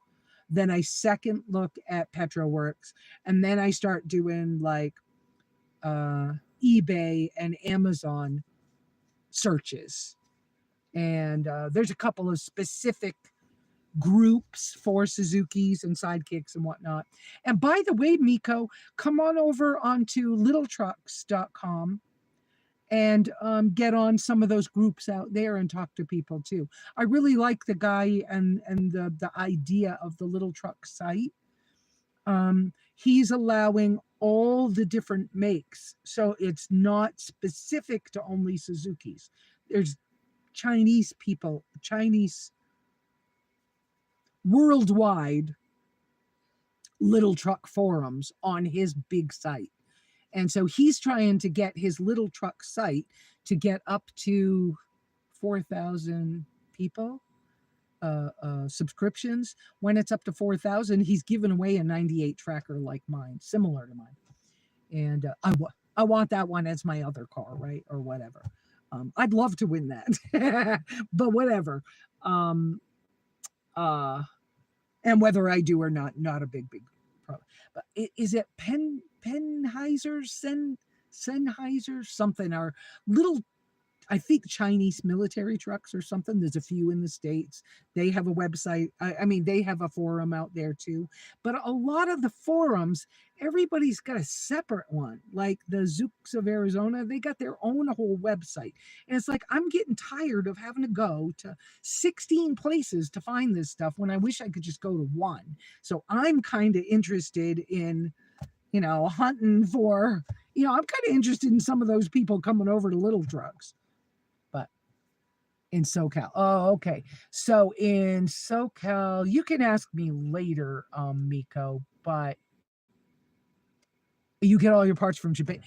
Then I second look at Petroworks. And then I start doing like eBay and Amazon searches. And there's a couple of specific groups for Suzukis and sidekicks and whatnot. And by the way, Miko, come on over onto littletrucks.com and get on some of those groups out there and talk to people too. I really like the guy and the idea of the Little Truck site. He's allowing all the different makes, so it's not specific to only Suzukis. There's Chinese people, Chinese worldwide little truck forums on his big site. And so he's trying to get his little truck site to get up to 4,000 people, subscriptions. When it's up to 4,000, he's given away a 98 tracker like mine, similar to mine. And I want that one as my other car, right? Or whatever. I'd love to win that, but whatever. And whether I do or not a big problem. But is it Sennheiser, something, or little, I think Chinese military trucks or something. There's a few in the States. They have a website. I mean, they have a forum out there too. But a lot of the forums, everybody's got a separate one. Like the Zooks of Arizona, they got their own whole website. And it's like, I'm getting tired of having to go to 16 places to find this stuff when I wish I could just go to one. So I'm kind of interested in, hunting for, I'm kind of interested in some of those people coming over to Little Trucks. In SoCal. Oh, okay. So in SoCal, you can ask me later, Miko, but you get all your parts from Japan.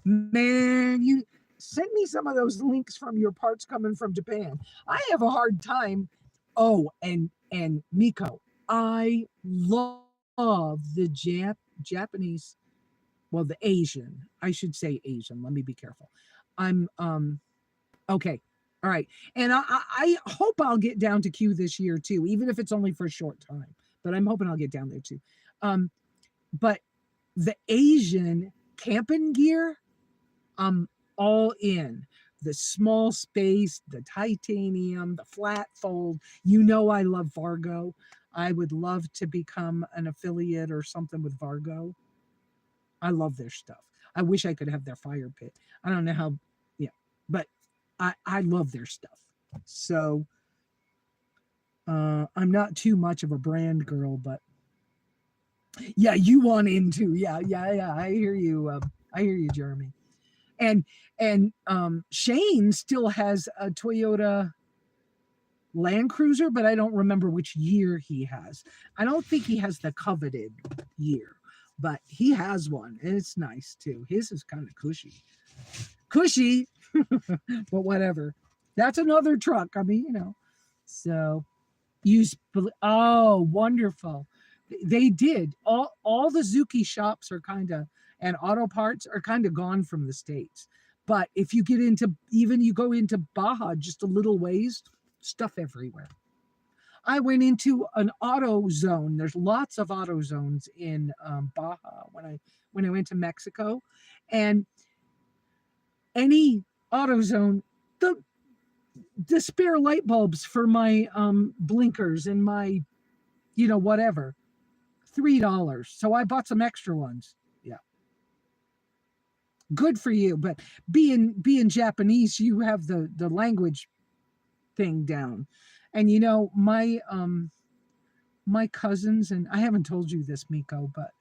Man, you send me some of those links from your parts coming from Japan. I have a hard time. Oh, and Miko, I love the Japanese, well, the Asian. I should say Asian. Let me be careful. I'm okay. All right. And I hope I'll get down to Q this year too, even if it's only for a short time. But I'm hoping I'll get down there too. But the Asian camping gear, I'm all in. The small space, the titanium, the flat fold. I love Vargo. I would love to become an affiliate or something with Vargo. I love their stuff. I wish I could have their fire pit. I don't know how, but I love their stuff. So I'm not too much of a brand girl, but yeah, you want into, yeah. I hear you. Jeremy. And Shane still has a Toyota Land Cruiser, but I don't remember which year he has. I don't think he has the coveted year, but he has one, and it's nice too. His is kind of cushy. But whatever. That's another truck. I mean, so oh, wonderful. They did. All the Zuki shops are kind of, and auto parts are kind of gone from the States. But if you get into, even you go into Baja just a little ways, stuff everywhere. I went into an auto zone. There's lots of auto zones in Baja when I went to Mexico, and any auto zone, the spare light bulbs for my blinkers and my whatever, $3. So I bought some extra ones. Yeah, good for you. But being Japanese, you have the language thing down, and my cousins, and I haven't told you this, Miko, but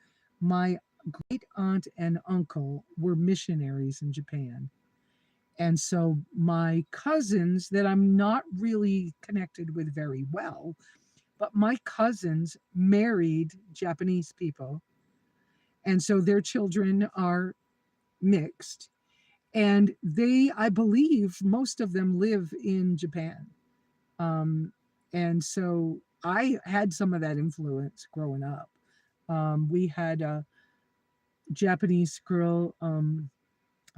my great aunt and uncle were missionaries in Japan. And so my cousins that I'm not really connected with very well, but my cousins married Japanese people. And so their children are mixed. And I believe most of them live in Japan. Um, and so I had some of that influence growing up. We had a Japanese girl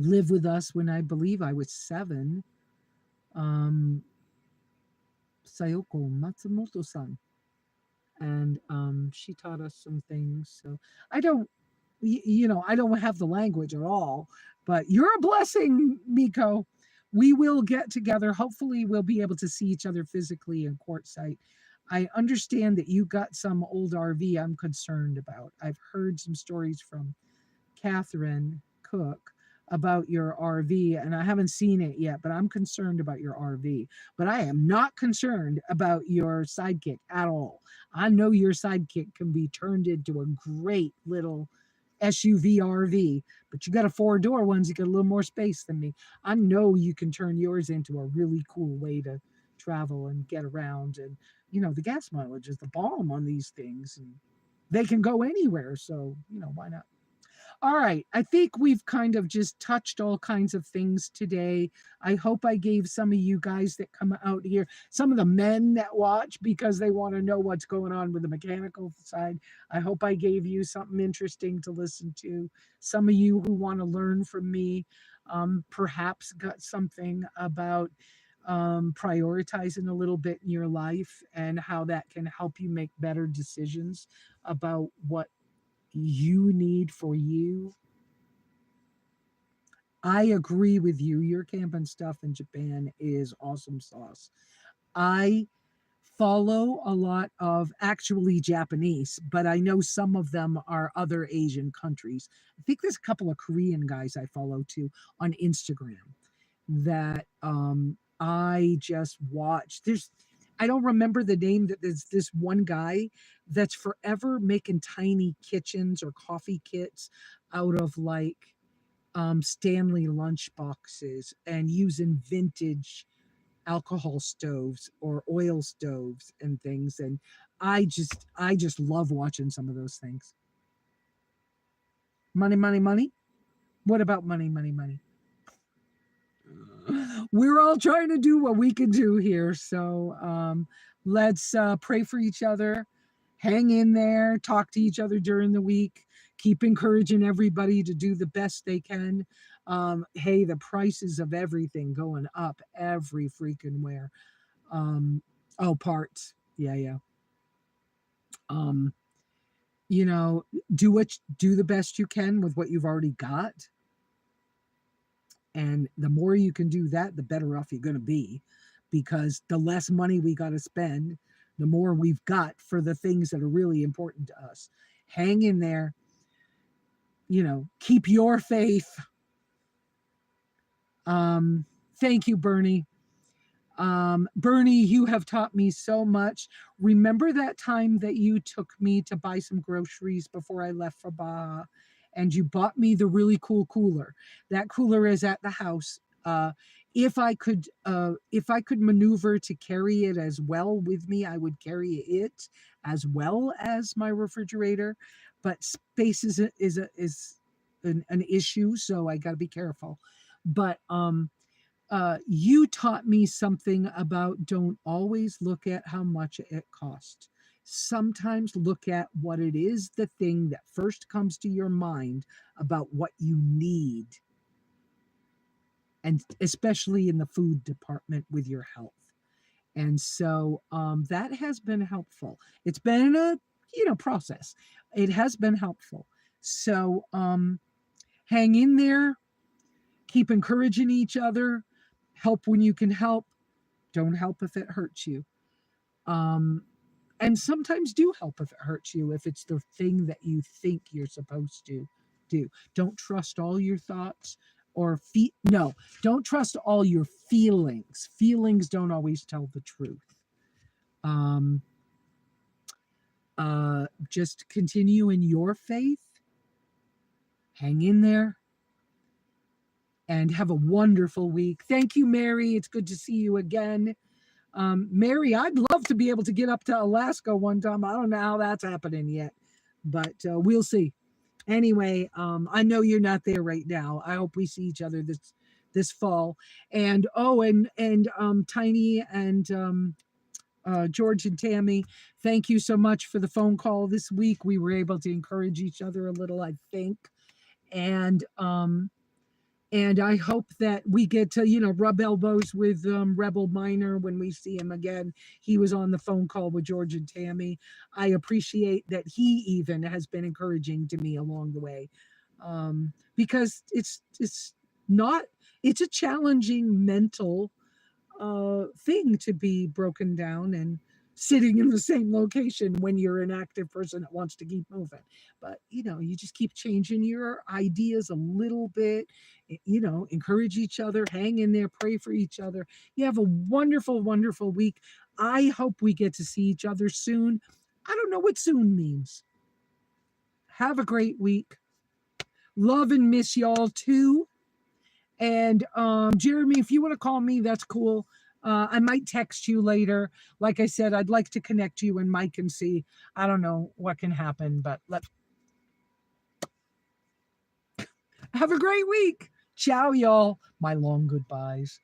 live with us when I believe I was 7. Um, Sayoko Matsumoto-san, and she taught us some things. So I don't, I don't have the language at all, but you're a blessing, Miko. We will get together. Hopefully, we'll be able to see each other physically in Quartzsite. I understand that you got some old RV I'm concerned about. I've heard some stories from Catherine Cook about your RV, and I haven't seen it yet, but I'm concerned about your RV. But I am not concerned about your sidekick at all. I know your sidekick can be turned into a great little SUV RV, but you got a 4-door one, so you got a little more space than me. I know you can turn yours into a really cool way to travel and get around. And, the gas mileage is the bomb on these things, and they can go anywhere. So, why not? All right. I think we've kind of just touched all kinds of things today. I hope I gave some of you guys that come out here, some of the men that watch because they want to know what's going on with the mechanical side. I hope I gave you something interesting to listen to. Some of you who want to learn from me, perhaps got something about prioritizing a little bit in your life and how that can help you make better decisions about what you need for you. I agree with you. Your camping stuff in Japan is awesome sauce. I follow a lot of actually Japanese, but I know some of them are other Asian countries. I think there's a couple of Korean guys I follow too on Instagram that I just watch. I don't remember the name, that there's this one guy that's forever making tiny kitchens or coffee kits out of like Stanley lunch boxes and using vintage alcohol stoves or oil stoves and things. And I just love watching some of those things. Money, money, money. What about money, money, money? We're all trying to do what we can do here. So let's pray for each other, hang in there, talk to each other during the week, keep encouraging everybody to do the best they can. Hey, the prices of everything going up every freaking where. Parts. Yeah, yeah. Um, do the best you can with what you've already got. And the more you can do that, the better off you're going to be, because the less money we got to spend, the more we've got for the things that are really important to us. Hang in there, keep your faith. Thank you, Bernie. Bernie, you have taught me so much. Remember that time that you took me to buy some groceries before I left for Baja, and you bought me the really cool cooler. That cooler is at the house. If I could maneuver to carry it as well with me, I would carry it as well as my refrigerator. But space is an issue, so I got to be careful. But you taught me something about don't always look at how much it cost. sometimes look at what it is, the thing that first comes to your mind about what you need, and especially in the food department with your health. And so that has been helpful. It's been a process. It has been helpful. So hang in there, keep encouraging each other, help when you can help, don't help if it hurts you. And sometimes do help if it hurts you, if it's the thing that you think you're supposed to do. Don't trust all your thoughts or don't trust all your feelings. Feelings don't always tell the truth. Just continue in your faith, hang in there, and have a wonderful week. Thank you, Mary. It's good to see you again. Mary, I'd love to be able to get up to Alaska one time. I don't know how that's happening yet, but we'll see. Anyway, I know you're not there right now. I hope we see each other this fall. And Tiny and George and Tammy, thank you so much for the phone call this week. We were able to encourage each other a little, I think. And I hope that we get to, rub elbows with Rebel Minor when we see him again. He was on the phone call with George and Tammy. I appreciate that he even has been encouraging to me along the way, because it's a challenging mental thing to be broken down and sitting in the same location when you're an active person that wants to keep moving. But, you just keep changing your ideas a little bit, encourage each other, hang in there, pray for each other. You have a wonderful, wonderful week. I hope we get to see each other soon. I don't know what soon means. Have a great week. Love and miss y'all too. And Jeremy, if you want to call me, that's cool. I might text you later. Like I said, I'd like to connect you and Mike and see. I don't know what can happen, but have a great week. Ciao, y'all. My long goodbyes.